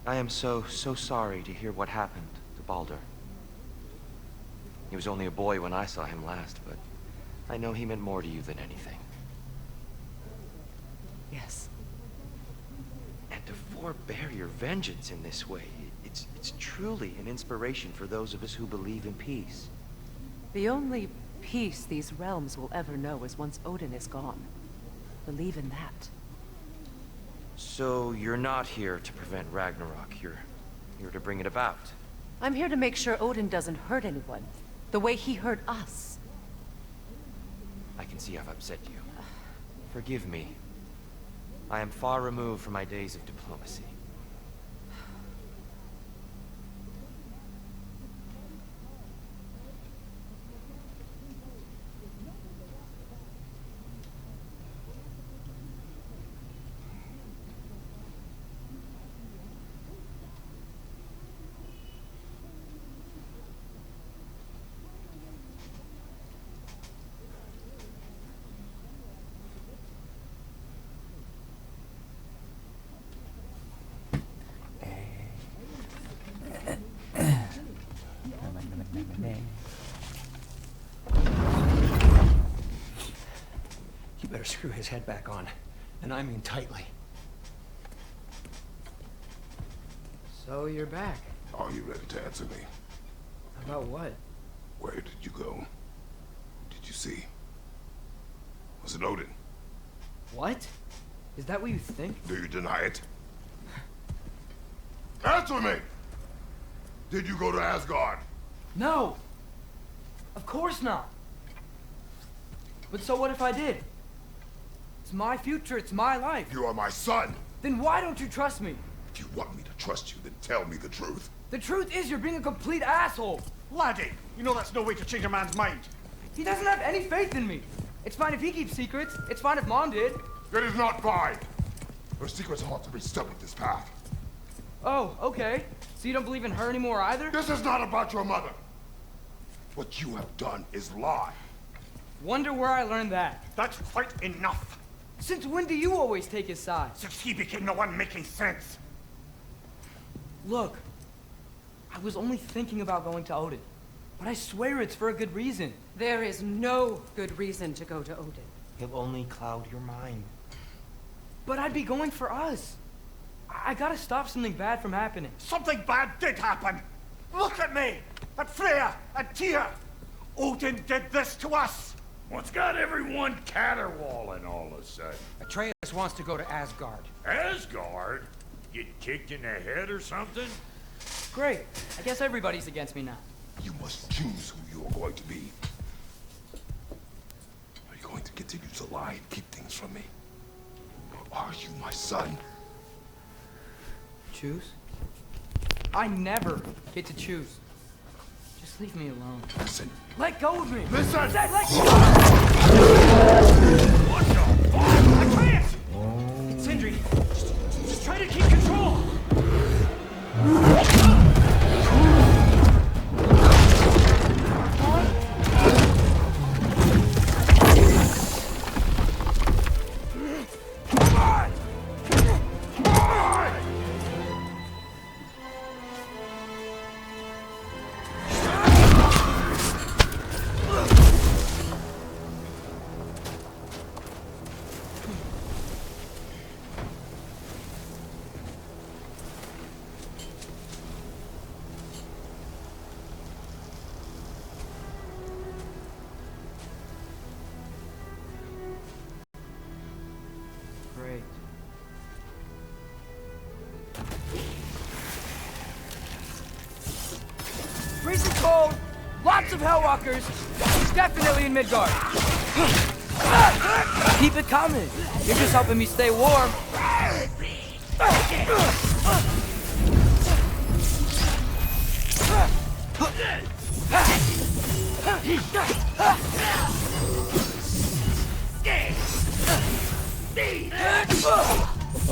I am so sorry to hear what happened to Baldur. He was only a boy when I saw him last, but I know he meant more to you than anything. Yes. And to forbear your vengeance in this way, it's truly an inspiration for those of us who believe in peace. The only peace these realms will ever know is once Odin is gone. Believe in that. So you're not here to prevent Ragnarok, you're here to bring it about. I'm here to make sure Odin doesn't hurt anyone, the way he hurt us. I can see I've upset you. Forgive me. I am far removed from my days of diplomacy. You better screw his head back on, and I mean tightly. So you're back. Are you ready to answer me? About what? Where did you go? Who did you see? Was it Odin? What? Is that what you think? Do you deny it? Answer me! Did you go to Asgard? No! Of course not! But so what if I did? It's my future, it's my life. You are my son! Then why don't you trust me? If you want me to trust you, then tell me the truth. The truth is you're being a complete asshole! Laddie, you know that's no way to change a man's mind. He doesn't have any faith in me. It's fine if he keeps secrets. It's fine if Mom did. It is not fine! Her secrets ought to be stuck with this path. Oh, okay. So you don't believe in her anymore either? This is not about your mother! What you have done is lie. Wonder where I learned that. That's quite enough. Since when do you always take his side? Since he became the one making sense. Look, I was only thinking about going to Odin. But I swear it's for a good reason. There is no good reason to go to Odin. He'll only cloud your mind. But I'd be going for us. I gotta stop something bad from happening. Something bad did happen. Look at me, at Freya, at Tyr. Odin did this to us. What's got everyone caterwauling all of a sudden? Atreus wants to go to Asgard. Asgard? Get kicked in the head or something? Great. I guess everybody's against me now. You must choose who you are going to be. Are you going to continue to lie and keep things from me? Or are you my son? Choose? I never get to choose. Just leave me alone. Listen. Let go of me! Listen! I said let go! What the fuck? Atreus! Sindri, just try to keep control! cold, lots of Hellwalkers, definitely in Midgard. Keep it coming. You're just helping me stay warm.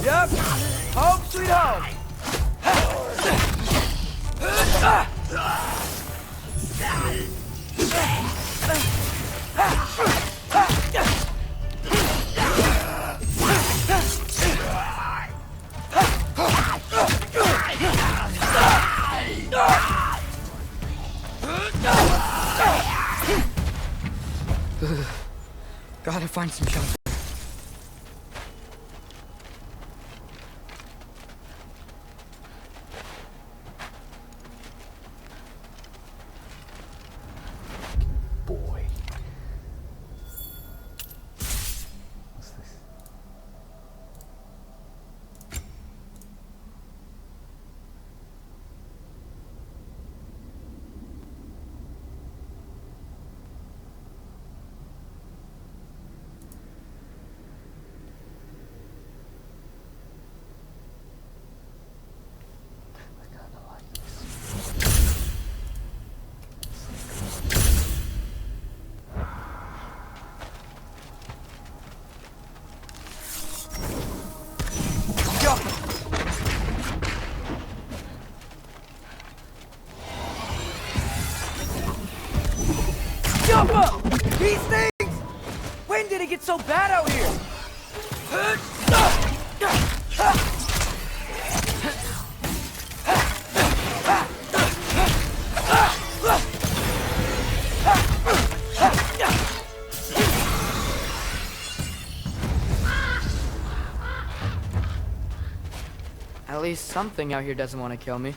Yep. Home sweet home. Gotta find some shelter. Boy. What's this? I kinda like this. Jump up! These things! When did it get so bad out here? At least something out here doesn't want to kill me.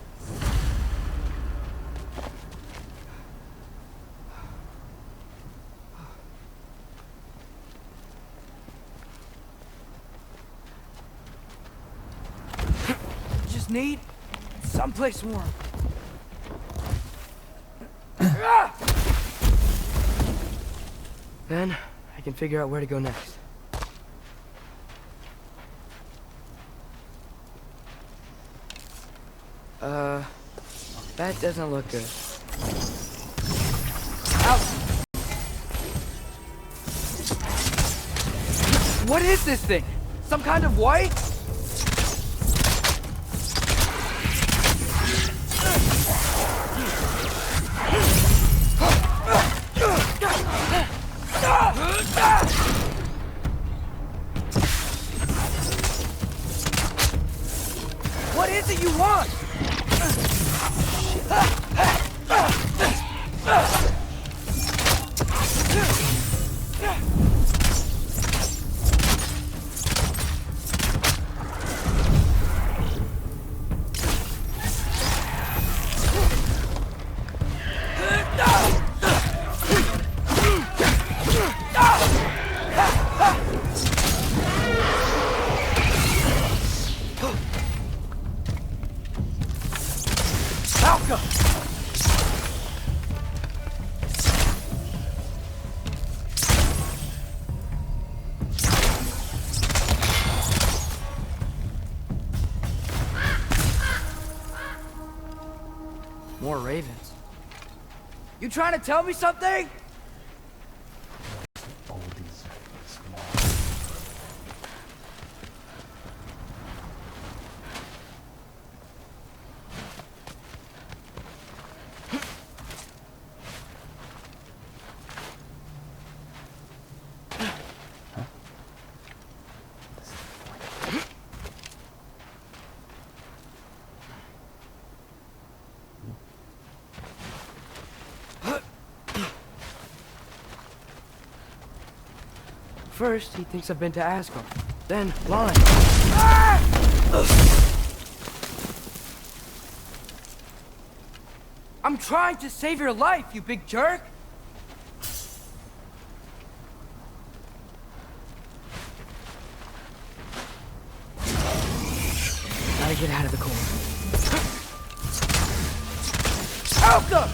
Just need someplace warm. Then I can figure out where to go next. That doesn't look good. Ouch! What is this thing? Some kind of white? What is it you want? More ravens. You trying to tell me something? All these small. First, he thinks I've been to Asgard. Then, lying. I'm trying to save your life, you big jerk! Gotta get out of the corner. Alka!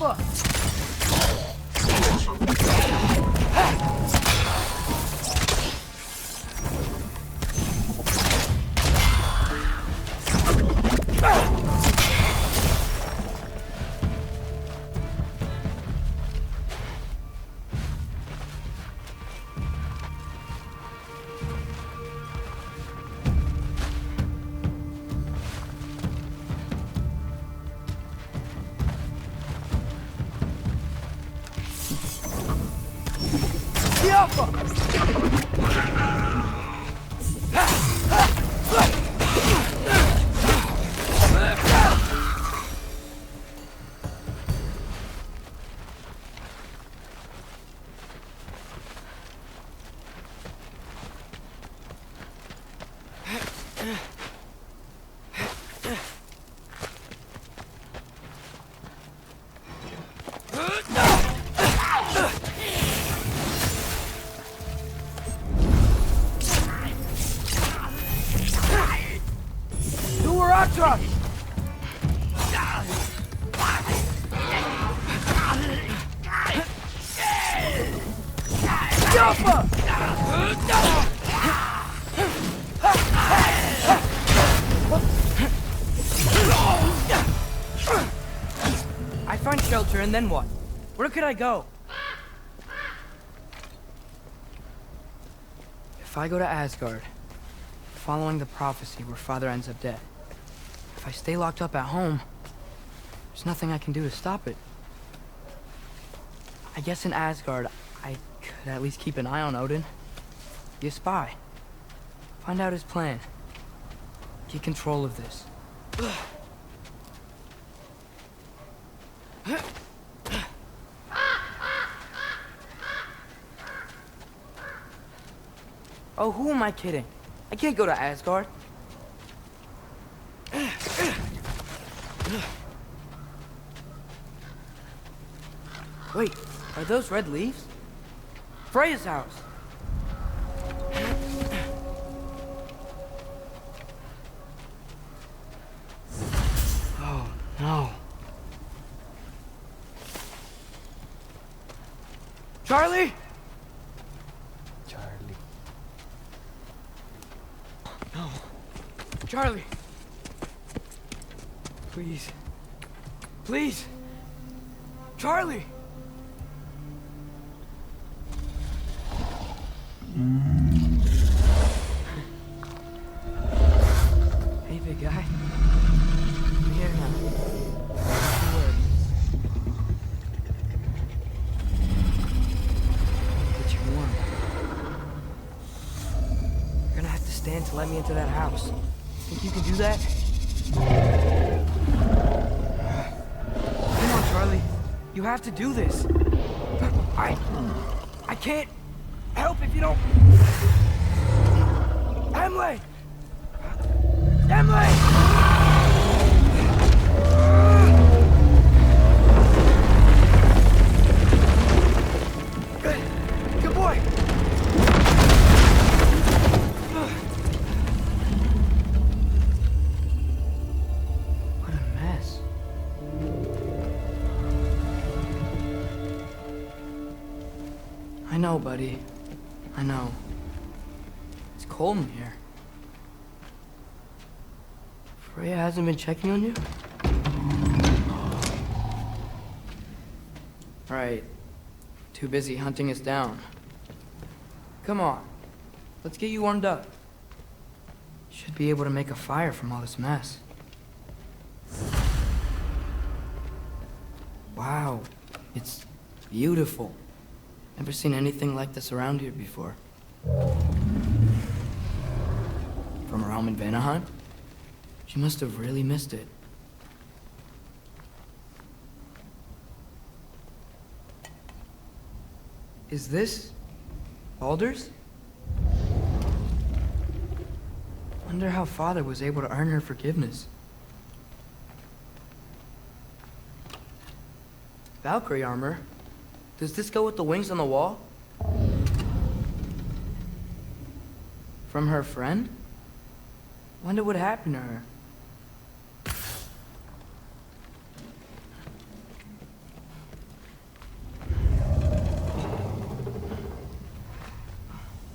Alpha! I find shelter, and then what? Where could I go? If I go to Asgard, following the prophecy where Father ends up dead, if I stay locked up at home, there's nothing I can do to stop it. I guess in Asgard, I could at least keep an eye on Odin. Be a spy. Find out his plan. Get control of this. Oh, who am I kidding? I can't go to Asgard. Wait, are those red leaves? Freya's house. Oh, no. Charlie? No. Charlie. Please. Please. Charlie. Hey, big guy. I'm here now. Don't worry. Get you warm. You're gonna have to stand to let me into that house. Think you can do that? Come on, Charlie. You have to do this. I can't help if you don't... Emily! Emily! Good boy! What a mess. I know, buddy. I know. It's cold in here. Freya hasn't been checking on you? Right. Too busy hunting us down. Come on. Let's get you warmed up. Should be able to make a fire from all this mess. Wow. It's beautiful. Never seen anything like this around here before. From her home in Vanaheim? She must have really missed it. Is this Baldur's? Wonder how Father was able to earn her forgiveness. Valkyrie armor? Does this go with the wings on the wall? From her friend? Wonder what happened to her.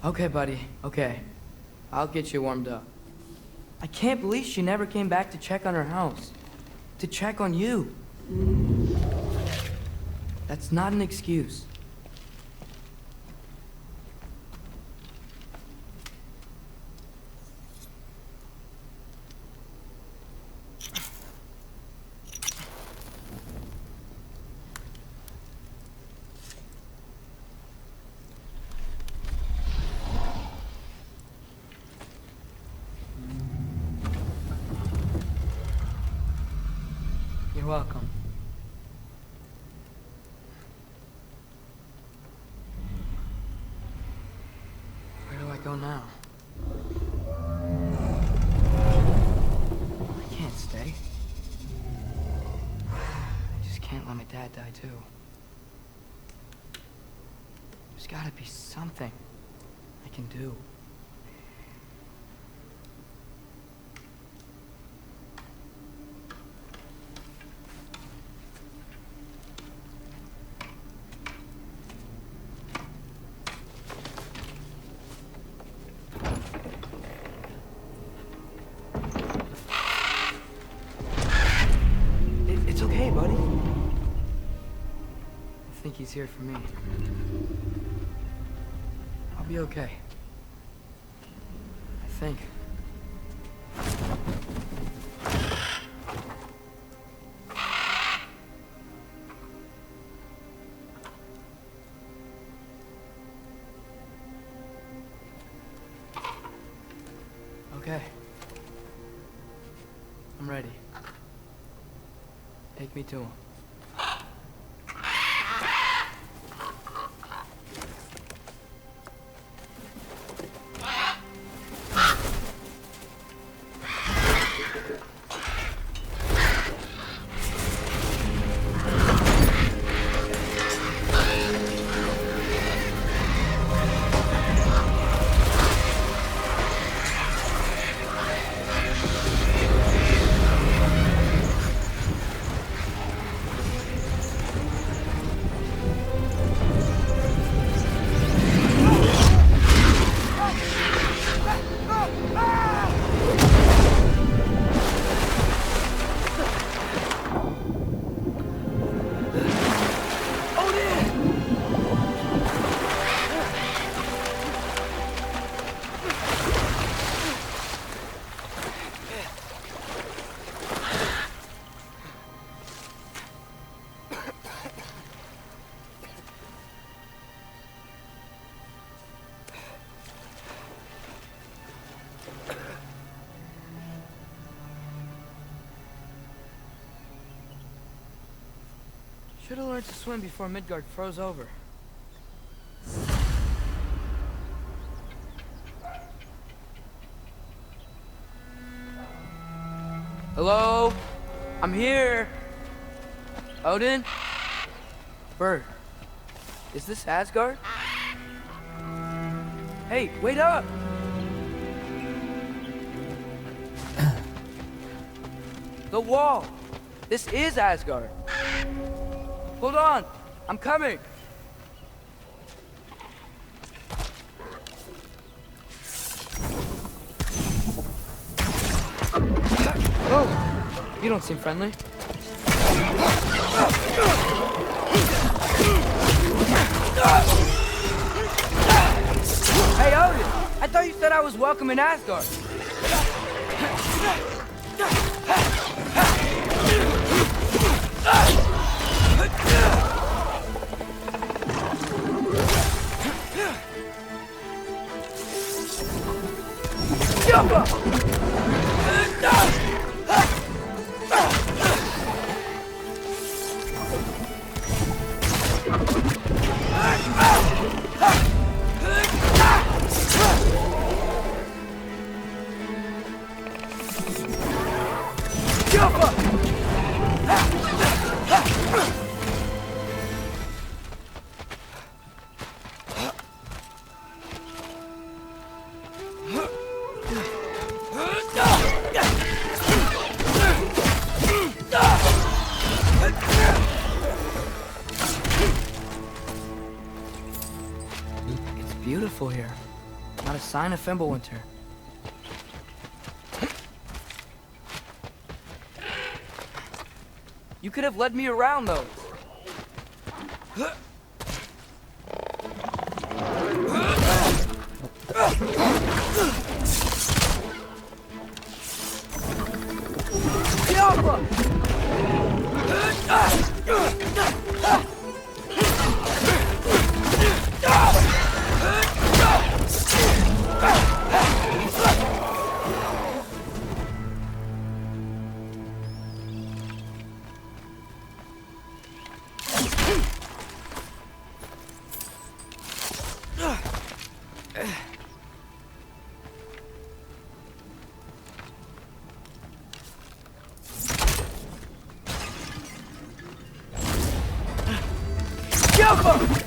Okay, buddy, okay. I'll get you warmed up. I can't believe she never came back to check on her house. To check on you. That's not an excuse. You're welcome. Where do I go now? I can't stay. I just can't let my dad die too. There's gotta be something I can do. It's okay, buddy. I think he's here for me. I'll be okay. I think. Okay. I'm ready. Take me to him. Should have learned to swim before Midgard froze over. Hello? I'm here. Odin? Bird. Is this Asgard? Hey, wait up! The wall! This is Asgard! Hold on! I'm coming! Oh! You don't seem friendly. Hey, Odin! I thought you said I was welcome in Asgard! Beautiful here. sign of Fimbulwinter. You could have led me around those.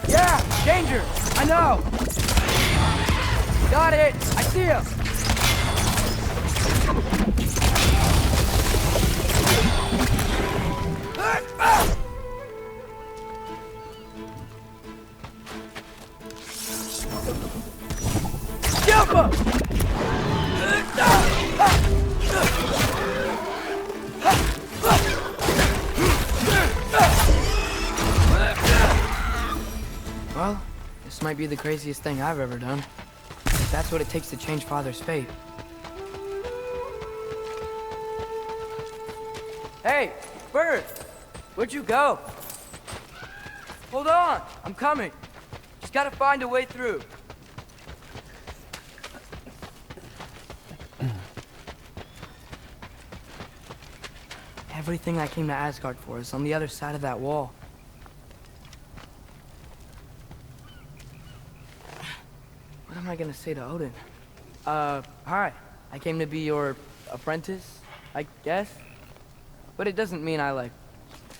Yeah, danger! I know! Got it! I see him! Jump him! Well, this might be the craziest thing I've ever done. If that's what it takes to change Father's fate. Hey, Bird! Where'd you go? Hold on, I'm coming. Just gotta find a way through. Everything I came to Asgard for is on the other side of that wall. What am I gonna say to Odin? Hi. I came to be your apprentice, I guess? But it doesn't mean I, like,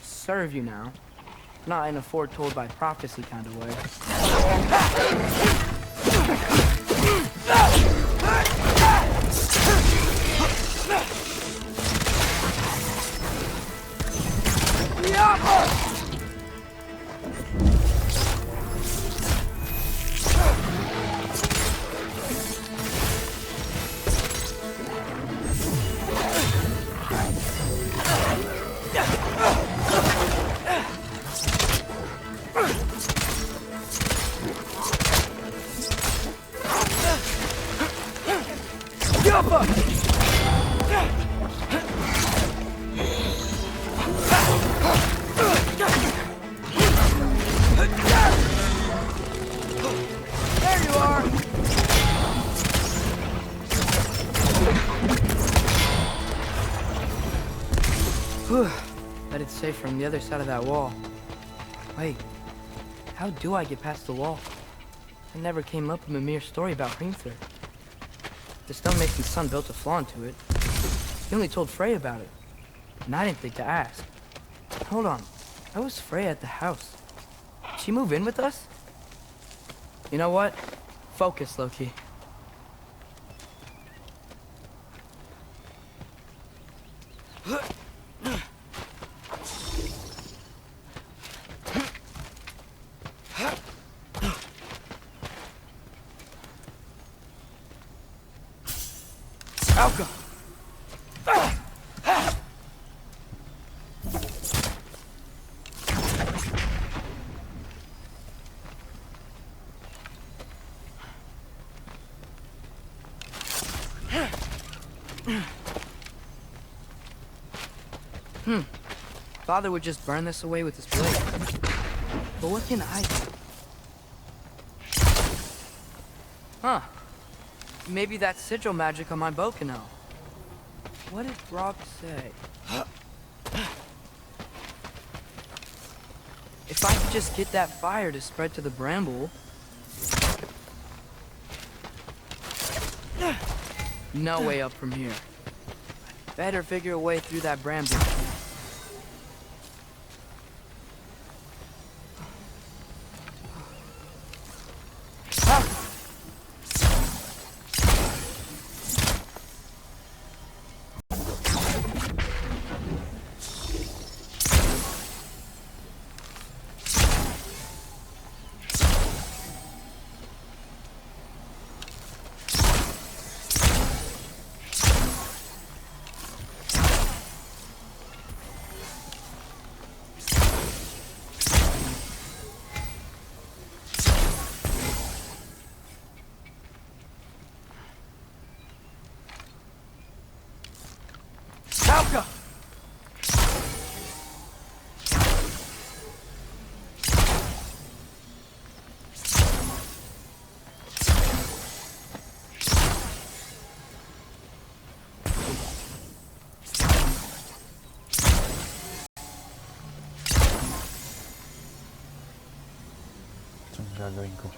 serve you now. Not in a foretold by prophecy kind of way. Bet it's safe from the other side of that wall. Wait, how do I get past the wall? I never came up with a mere story about Hrimthur. The stonemason's son built a flaw into it. He only told Frey about it, and I didn't think to ask. Hold on, how was Frey at the house? Did she move in with us? You know what? Focus, Loki. Alka! Father would just burn this away with his blade. But what can I do? Huh. Maybe that's sigil magic on my bow can help. What did Brock say? If I could just get that fire to spread to the bramble... No way up from here. Better figure a way through that bramble. 좀 gagawin ko.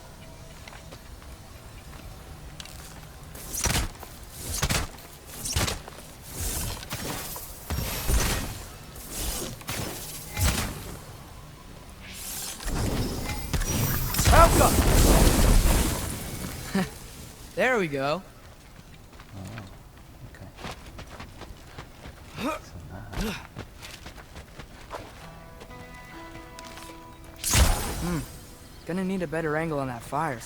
There we go. Gonna need a better angle on that fire.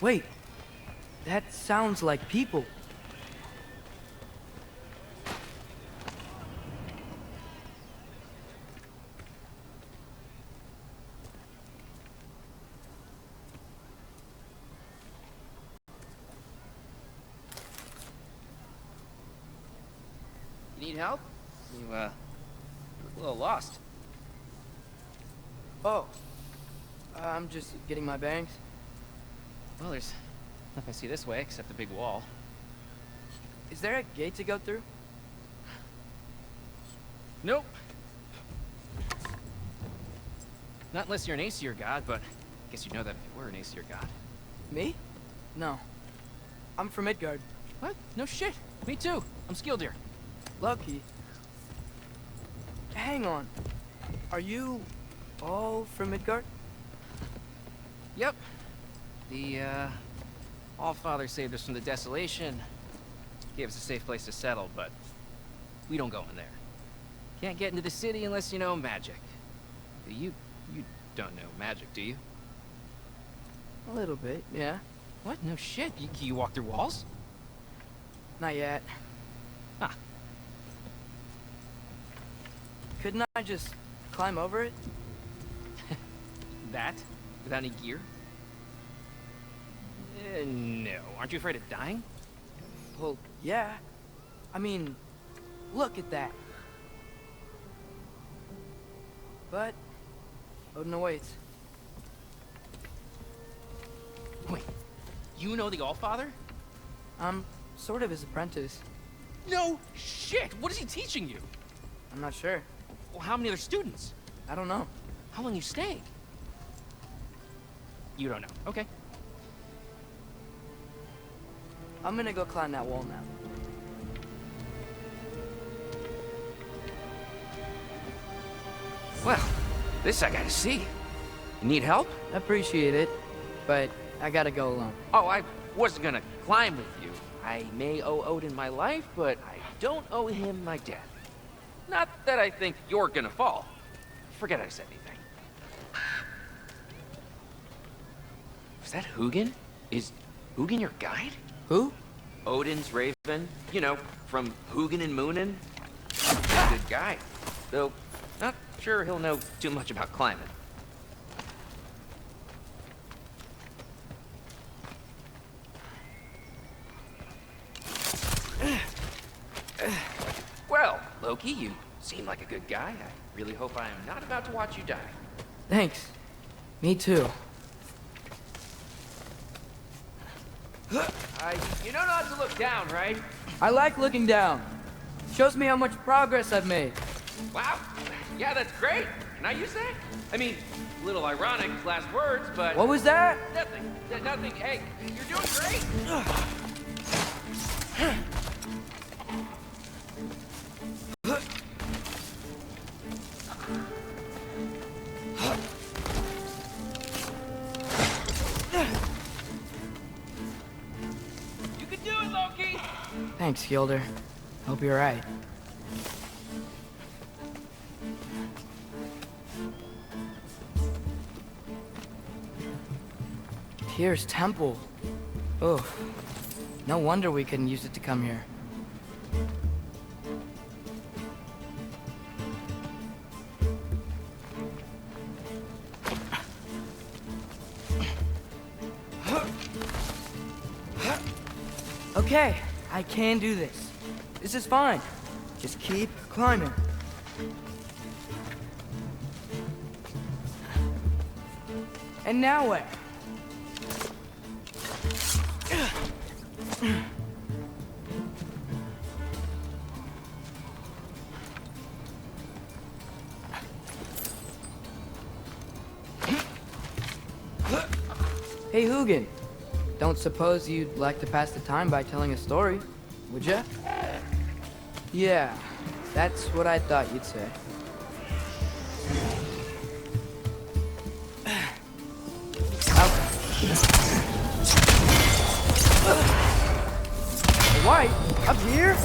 Wait, that sounds like people. You need help? You, look a little lost. Oh, I'm just getting my bearings. Well, there's nothing to see this way except the big wall. Is there a gate to go through? Nope. Not unless you're an Aesir god, but I guess you'd know that if you were an Aesir god. Me? No. I'm from Midgard. What? No shit. Me too. I'm skilled here. Lucky. Hang on. Are you all from Midgard? Yep. The, Allfather saved us from the desolation. Gave us a safe place to settle, but we don't go in there. Can't get into the city unless you know magic. You don't know magic, do you? A little bit, yeah. What? No shit. You walk through walls? Not yet. Huh. Couldn't I just climb over it? That? Without any gear? No. Aren't you afraid of dying? Well, yeah. I mean, look at that. But Odin awaits. Wait, you know the Allfather? I'm sort of his apprentice. No shit! What is he teaching you? I'm not sure. Well, how many other students? I don't know. How long you staying? You don't know. Okay. I'm gonna go climb that wall now. Well, this I gotta see. You need help? Appreciate it, but I gotta go alone. Oh, I wasn't gonna climb with you. I may owe Odin my life, but I don't owe him my death. Not that I think you're gonna fall. Forget I said anything. Was that Hugin? Is Hugin your guide? Who? Odin's raven. You know, from Hugin and Moonin. Good guy. Though, not sure he'll know too much about climbing. Well, Loki, you seem like a good guy. I really hope I am not about to watch you die. Thanks. Me too. You know not to look down, right? I like looking down. Shows me how much progress I've made. Wow. Yeah, that's great. Can I use that? I mean, a little ironic, last words, but... What was that? Nothing. Nothing. Hey, you're doing great. You can do it, Loki! Thanks, Gilder. Hope you're right. Tyr's temple. Oh, no wonder we couldn't use it to come here. Okay, I can do this. This is fine. Just keep climbing. And now where? Hey, Hugin. Don't suppose you'd like to pass the time by telling a story, would ya? Yeah, that's what I thought you'd say. White, up here?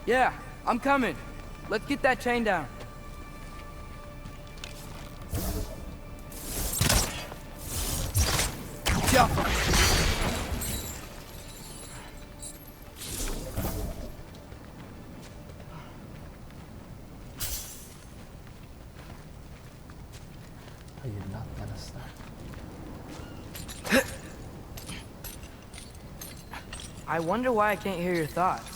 Yeah, I'm coming. Let's get that chain down. Jump! Are you not gonna start? I wonder why I can't hear your thoughts.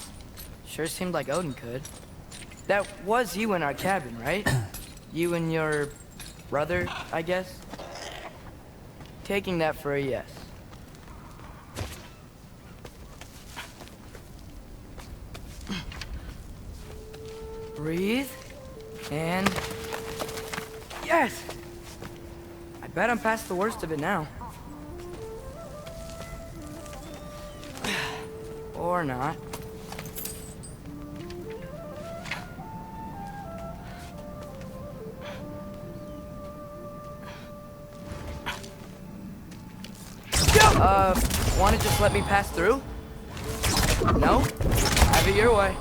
Sure seemed like Odin could. That was you in our cabin, right? You and your brother, I guess? Taking that for a yes. Breathe. And... yes! I bet I'm past the worst of it now. Or not. Wanna just let me pass through? No? Have it your way.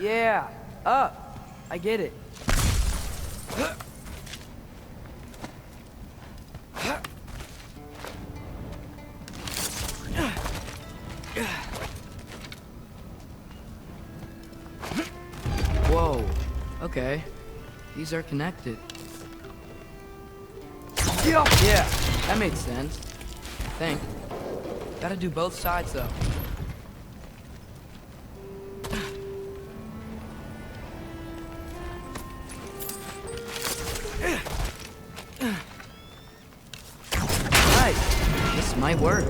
Yeah, up. I get it. Whoa. Okay. These are connected. Yeah, that made sense. I think. Gotta do both sides, though. Right. This might work.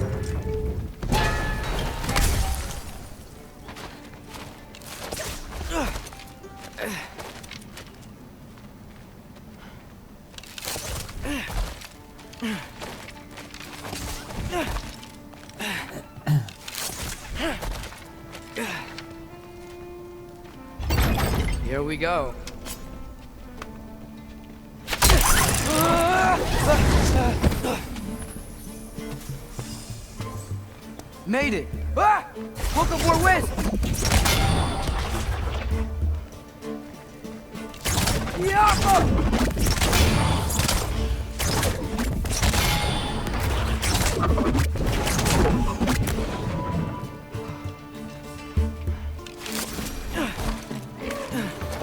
Here we go. Made it! Ah! Book of War West!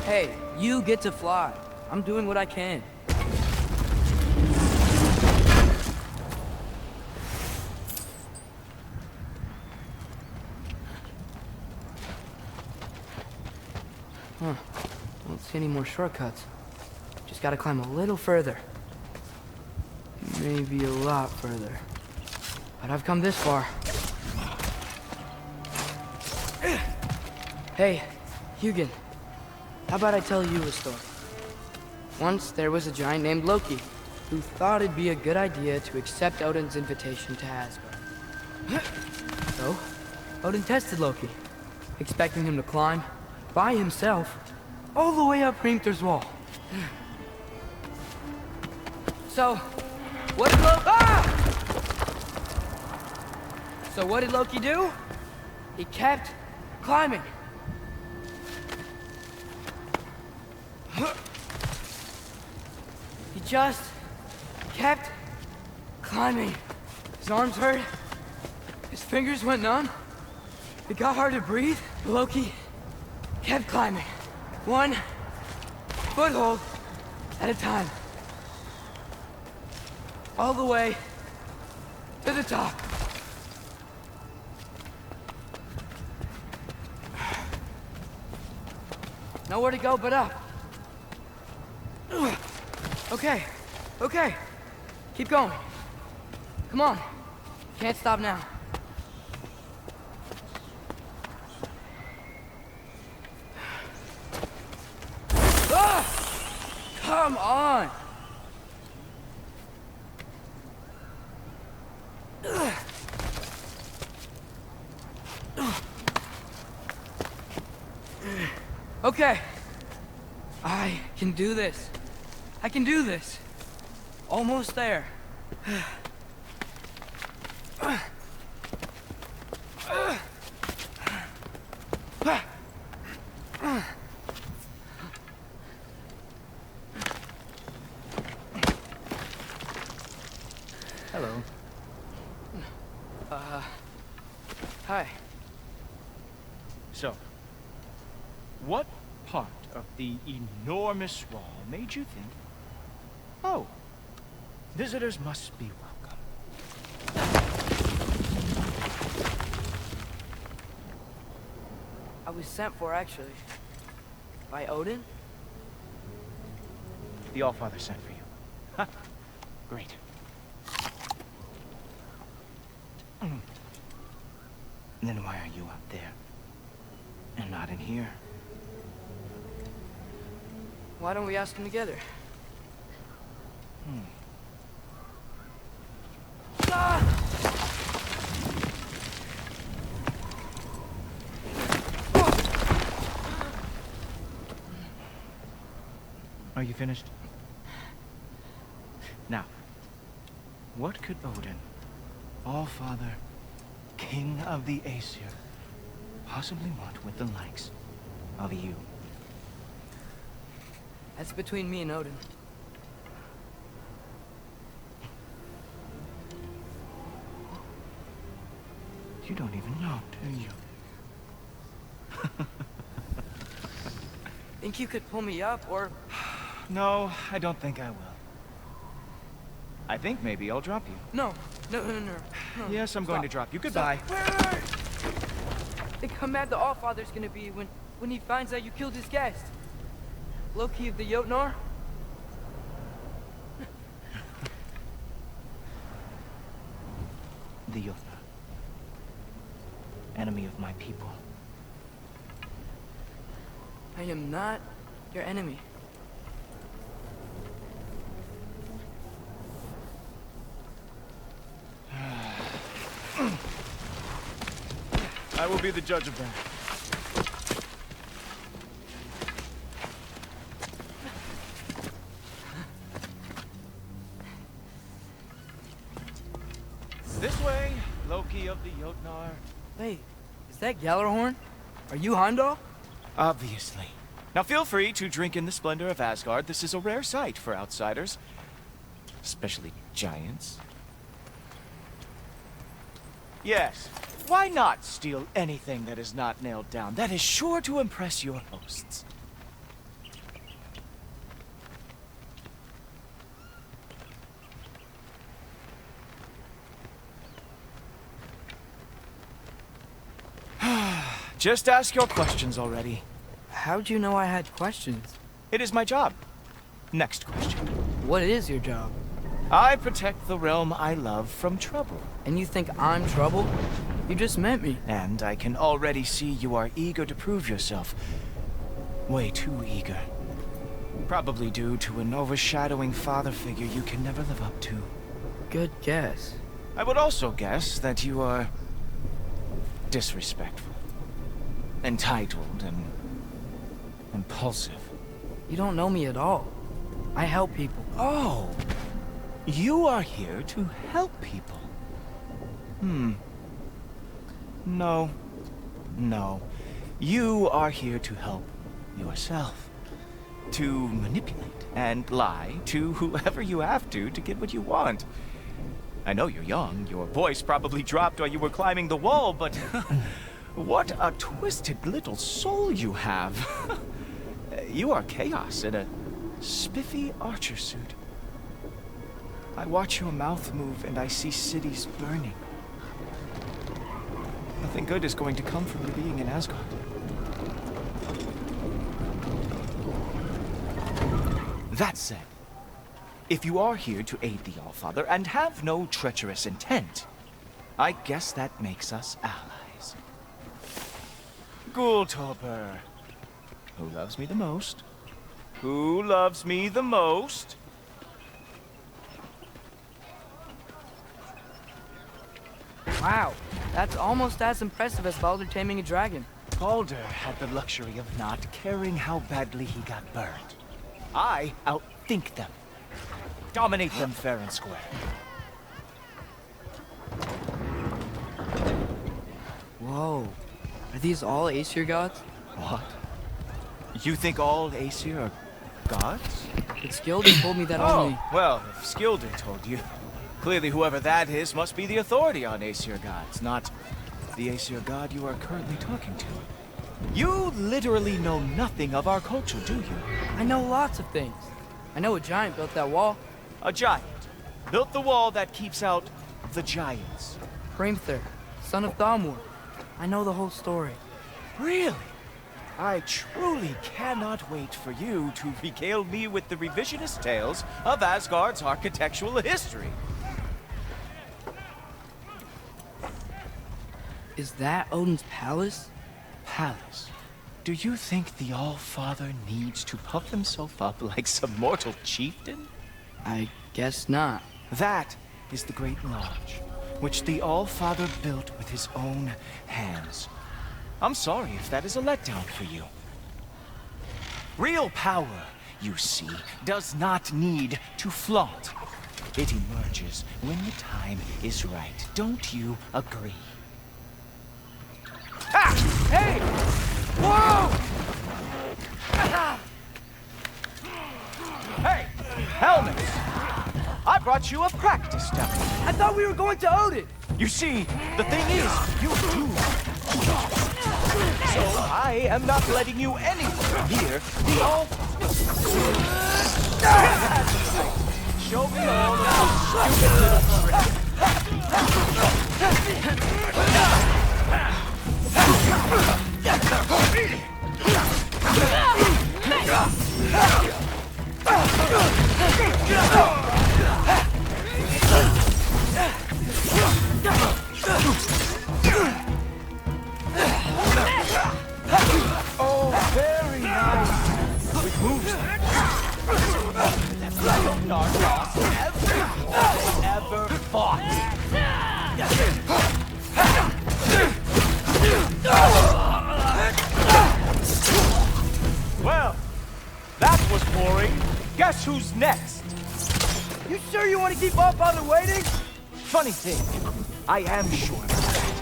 Hey, you get to fly. I'm doing what I can. Huh. Don't see any more shortcuts. Just gotta climb a little further. Maybe a lot further. But I've come this far. Hey, Hugin. How about I tell you a story? Once there was a giant named Loki, who thought it'd be a good idea to accept Odin's invitation to Asgard. So, Odin tested Loki, expecting him to climb, by himself, all the way up Hrimthur's wall. So, what did Loki do? He kept climbing. He just kept climbing. His arms hurt. His fingers went numb. It got hard to breathe. Loki kept climbing. One foothold at a time. All the way to the top. Nowhere to go but up. Okay, okay. Keep going. Come on. Can't stop now. Come on! Okay. I can do this. I can do this. Almost there. Hello. Hi. So, what part of the enormous wall made you think, oh, visitors must be welcome? I was sent for, actually. By Odin? The Allfather sent for you. Huh. Great. Then why are you up there? And not in here? Why don't we ask him together? Are you finished? Now, what could Odin, Allfather, King of the Aesir, possibly want with the likes of you. That's between me and Odin. You don't even know, do you? Think you could pull me up, or... No, I don't think I will. I think maybe I'll drop you. No. Yes, I'm going to drop you. Goodbye. Wait. Think how mad the Allfather's gonna be when he finds out you killed his guest. Loki of the Jotnar? The Jotnar. Enemy of my people. I am not your enemy. I will be the judge of that. This way, Loki of the Jotnar. Wait, is that Gjallarhorn? Are you Heimdall? Obviously. Now feel free to drink in the splendor of Asgard. This is a rare sight for outsiders. Especially giants. Yes, why not steal anything that is not nailed down? That is sure to impress your hosts. Just ask your questions already. How'd you know I had questions? It is my job. Next question. What is your job? I protect the realm I love from trouble. And you think I'm trouble? You just met me. And I can already see you are eager to prove yourself. Way too eager. Probably due to an overshadowing father figure you can never live up to. Good guess. I would also guess that you are disrespectful, entitled, and impulsive. You don't know me at all. I help people. Oh, you are here to help people. No. You are here to help yourself. To manipulate and lie to whoever you have to get what you want. I know you're young. Your voice probably dropped while you were climbing the wall, but what a twisted little soul you have. You are chaos in a spiffy archer suit. I watch your mouth move and I see cities burning. Nothing good is going to come from you being in Asgard. That said, if you are here to aid the Allfather and have no treacherous intent, I guess that makes us allies. Gultorper. Who loves me the most? Who loves me the most? Wow, that's almost as impressive as Baldur taming a dragon. Baldur had the luxury of not caring how badly he got burned. I outthink them. Dominate them fair and square. Whoa. Are these all Aesir gods? What? You think all Aesir are gods? But Skilder told me that only... Oh, well, if Skilder told you, clearly whoever that is must be the authority on Aesir gods, not the Aesir god you are currently talking to. You literally know nothing of our culture, do you? I know lots of things. I know a giant built that wall. A giant built the wall that keeps out the giants. Hrimthur, son of Thamur. I know the whole story. Really? I truly cannot wait for you to regale me with the revisionist tales of Asgard's architectural history. Is that Odin's palace? Palace? Do you think the All-Father needs to puff himself up like some mortal chieftain? I guess not. That is the Great Lodge, which the All-Father built with his own hands. I'm sorry if that is a letdown for you. Real power, you see, does not need to flaunt. It emerges when the time is right. Don't you agree? Ah! Hey! Whoa! helmets. I brought you a practice dummy. I thought we were going to Odin. You see, the thing is, you do. So I am not letting you anywhere near the altar. Show me all of those stupid little tricks. Oh, very nice. With moves like that Narcos ever fought. Well, that was boring. Guess who's next? You sure you want to keep all father waiting? Funny thing, I am sure of that.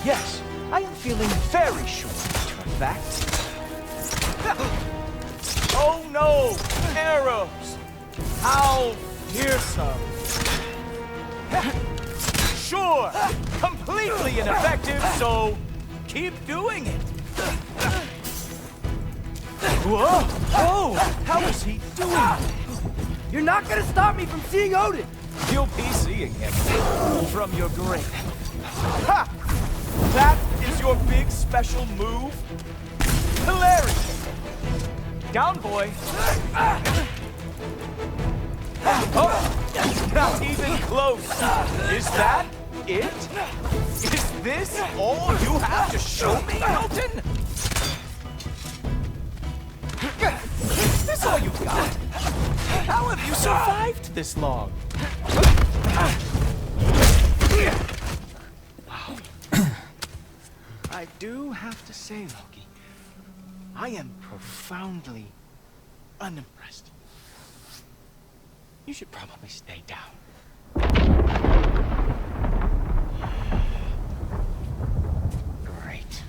Yes, I am feeling very sure, matter of fact. Oh no! Arrows! How fearsome! Sure! Completely ineffective, so keep doing it! Whoa! Oh! How is he doing it? You're not gonna stop me from seeing Odin! You'll be seeing him from your grave. Ha! That is your big special move? Hilarious! Down, boy! Oh! Not even close! Is that it? Is this all you have to show me, Milton? Is this all you've got? How have you survived this long? Wow. I do have to say, Loki, I am profoundly unimpressed. You should probably stay down. Great.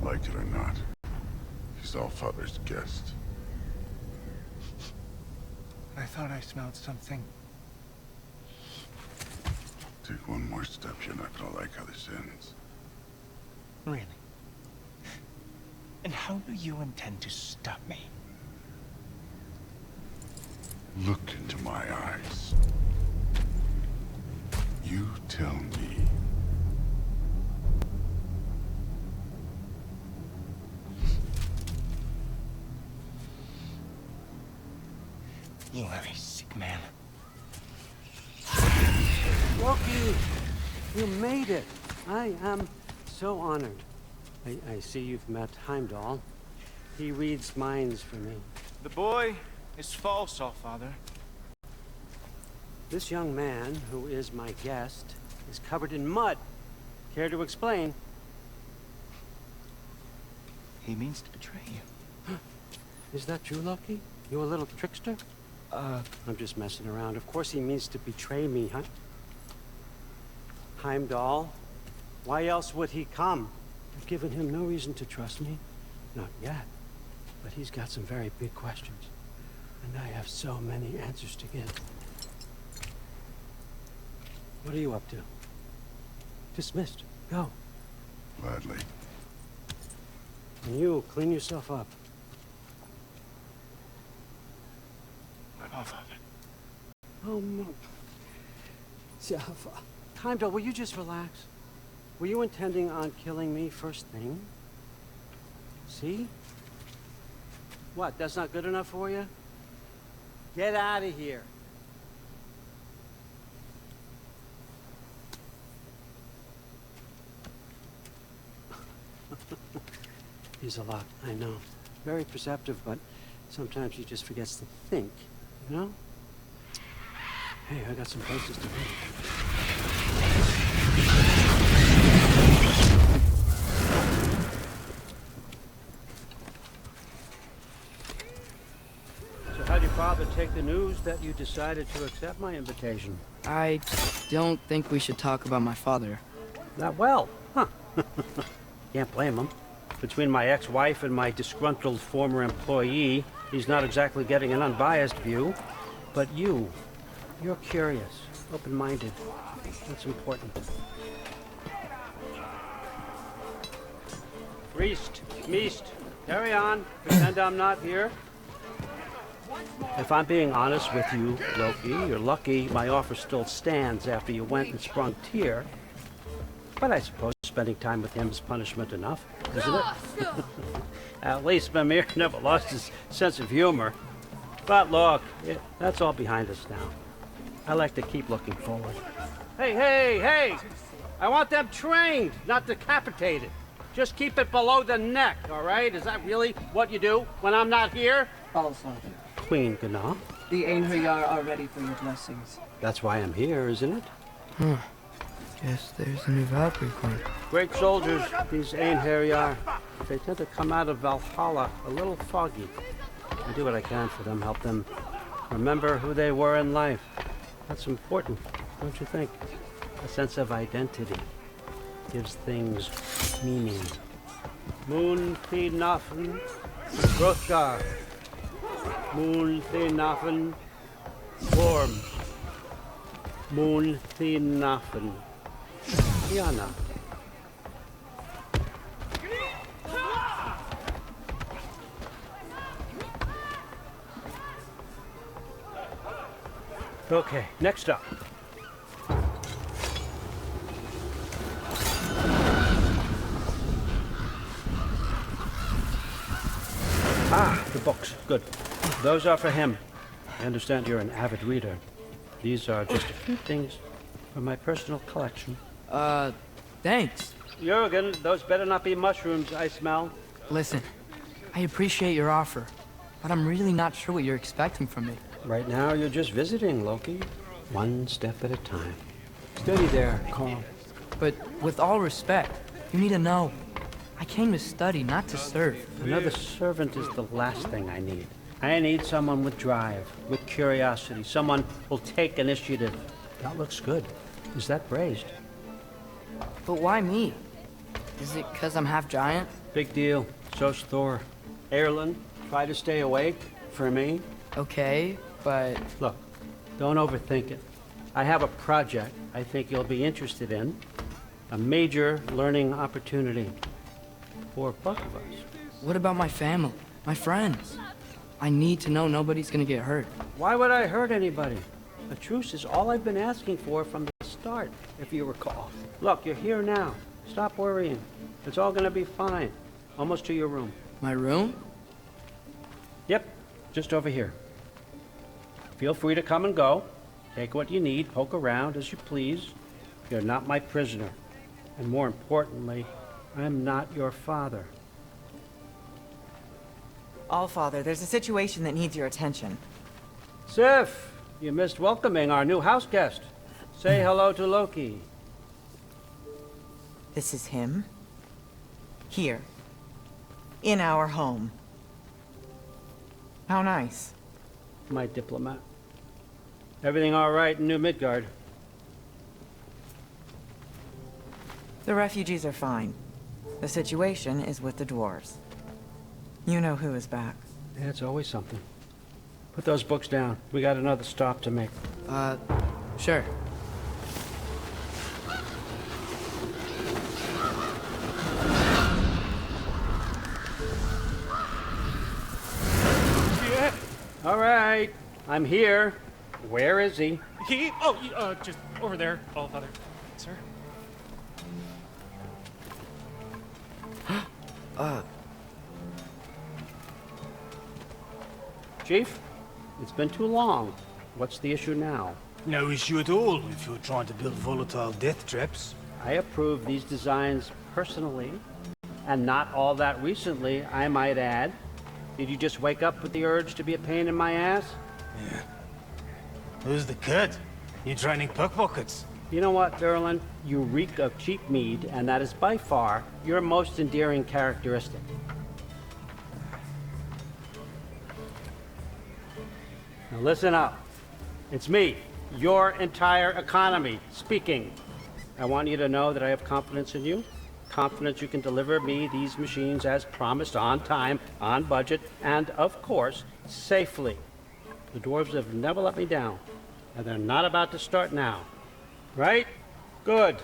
Like it or not, he's Allfather's guest. I thought I smelled something. Take one more step, you're not gonna like how this ends. Really? And how do you intend to stop me? Look into my eyes. You tell me. You are a sick man. Loki, you made it. I am so honored. I see you've met Heimdall. He reads minds for me. The boy is false, Allfather. This young man, who is my guest, is covered in mud. Care to explain? He means to betray you. Is that true, Loki? You a little trickster? I'm just messing around. Of course he means to betray me, huh? Heimdall, why else would he come? I've given him no reason to trust me. Not yet. But he's got some very big questions. And I have so many answers to give. What are you up to? Dismissed. Go. Gladly. And you, clean yourself up. Oh, no. Heimdall, will you just relax? Were you intending on killing me first thing? See? What, that's not good enough for you? Get out of here. He's a lot, I know. Very perceptive, but sometimes he just forgets to think, you know? Hey, I got some places to be. So how'd your father take the news that you decided to accept my invitation? I don't think we should talk about my father. That well? Huh. Can't blame him. Between my ex-wife and my disgruntled former employee, he's not exactly getting an unbiased view. But you're curious, open-minded. That's important. Priest, Meest, carry on. Pretend I'm not here. If I'm being honest with you, Loki, you're lucky my offer still stands after you went and sprung Tyr. But I suppose spending time with him is punishment enough, isn't it? At least Mimir never lost his sense of humor. But look, that's all behind us now. I like to keep looking forward. Hey! I want them trained, not decapitated. Just keep it below the neck, all right? Is that really what you do when I'm not here? All Father. Queen Gná. The Einherjar are ready for your blessings. That's why I'm here, isn't it? Guess there's a new Valkyrie queen. Great soldiers, these Einherjar. They tend to come out of Valhalla a little foggy. I do what I can for them, help them remember who they were in life. That's important, don't you think? A sense of identity gives things meaning. Moon Thinafen, Hrothgar. Moon Thinafen, Worm. Moon Thinafen, Diana. Okay, next up. The books. Good. Those are for him. I understand you're an avid reader. These are just a few things from my personal collection. Thanks. Jurgen, those better not be mushrooms I smell. Listen, I appreciate your offer, but I'm really not sure what you're expecting from me. Right now, you're just visiting, Loki. One step at a time. Steady there, calm. But with all respect, you need to know. I came to study, not to serve. Another servant is the last thing I need. I need someone with drive, with curiosity, someone who'll take initiative. That looks good. Is that braised? But why me? Is it because I'm half giant? Big deal. So's Thor. Erlen, try to stay awake for me. Okay, but... Look, don't overthink it. I have a project I think you'll be interested in. A major learning opportunity. For both of us. What about my family? My friends? I need to know nobody's gonna get hurt. Why would I hurt anybody? A truce is all I've been asking for from the start, if you recall. Look, you're here now. Stop worrying. It's all gonna be fine. Almost to your room. My room? Yep, just over here. Feel free to come and go. Take what you need, poke around as you please. You're not my prisoner. And more importantly, I'm not your father. Allfather, there's a situation that needs your attention. Sif, you missed welcoming our new house guest. Say hello to Loki. This is him. Here. In our home. How nice. My diplomat. Everything all right in New Midgard? The refugees are fine. The situation is with the dwarves. You know who is back. Yeah, it's always something. Put those books down. We got another stop to make. Sure. Yeah. All right. I'm here. Where is he? Just over there, Allfather. Sir? Chief, it's been too long. What's the issue now? No issue at all if you're trying to build volatile death traps. I approve these designs personally, and not all that recently, I might add. Did you just wake up with the urge to be a pain in my ass? Yeah. Who's the cut? You training pickpockets? You know what, Erlen? You reek of cheap mead, and that is by far your most endearing characteristic. Now listen up. It's me, your entire economy, speaking. I want you to know that I have confidence in you. Confidence you can deliver me these machines as promised, on time, on budget, and of course, safely. The dwarves have never let me down, and they're not about to start now. Right? Good.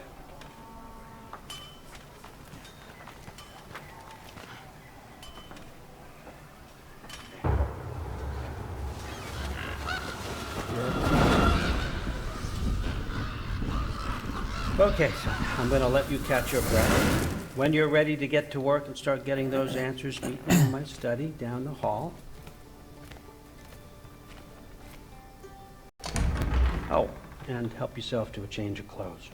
Okay, son, I'm going to let you catch your breath. When you're ready to get to work and start getting those answers, meet me in my study down the hall. Oh, and help yourself to a change of clothes.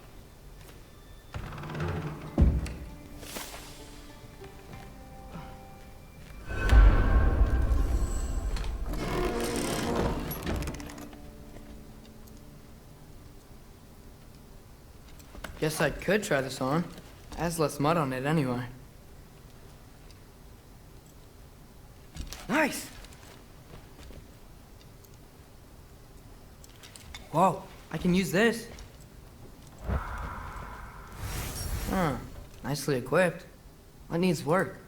Guess I could try this on. It has less mud on it anyway. Nice! Whoa, I can use this. Huh, nicely equipped. What needs work?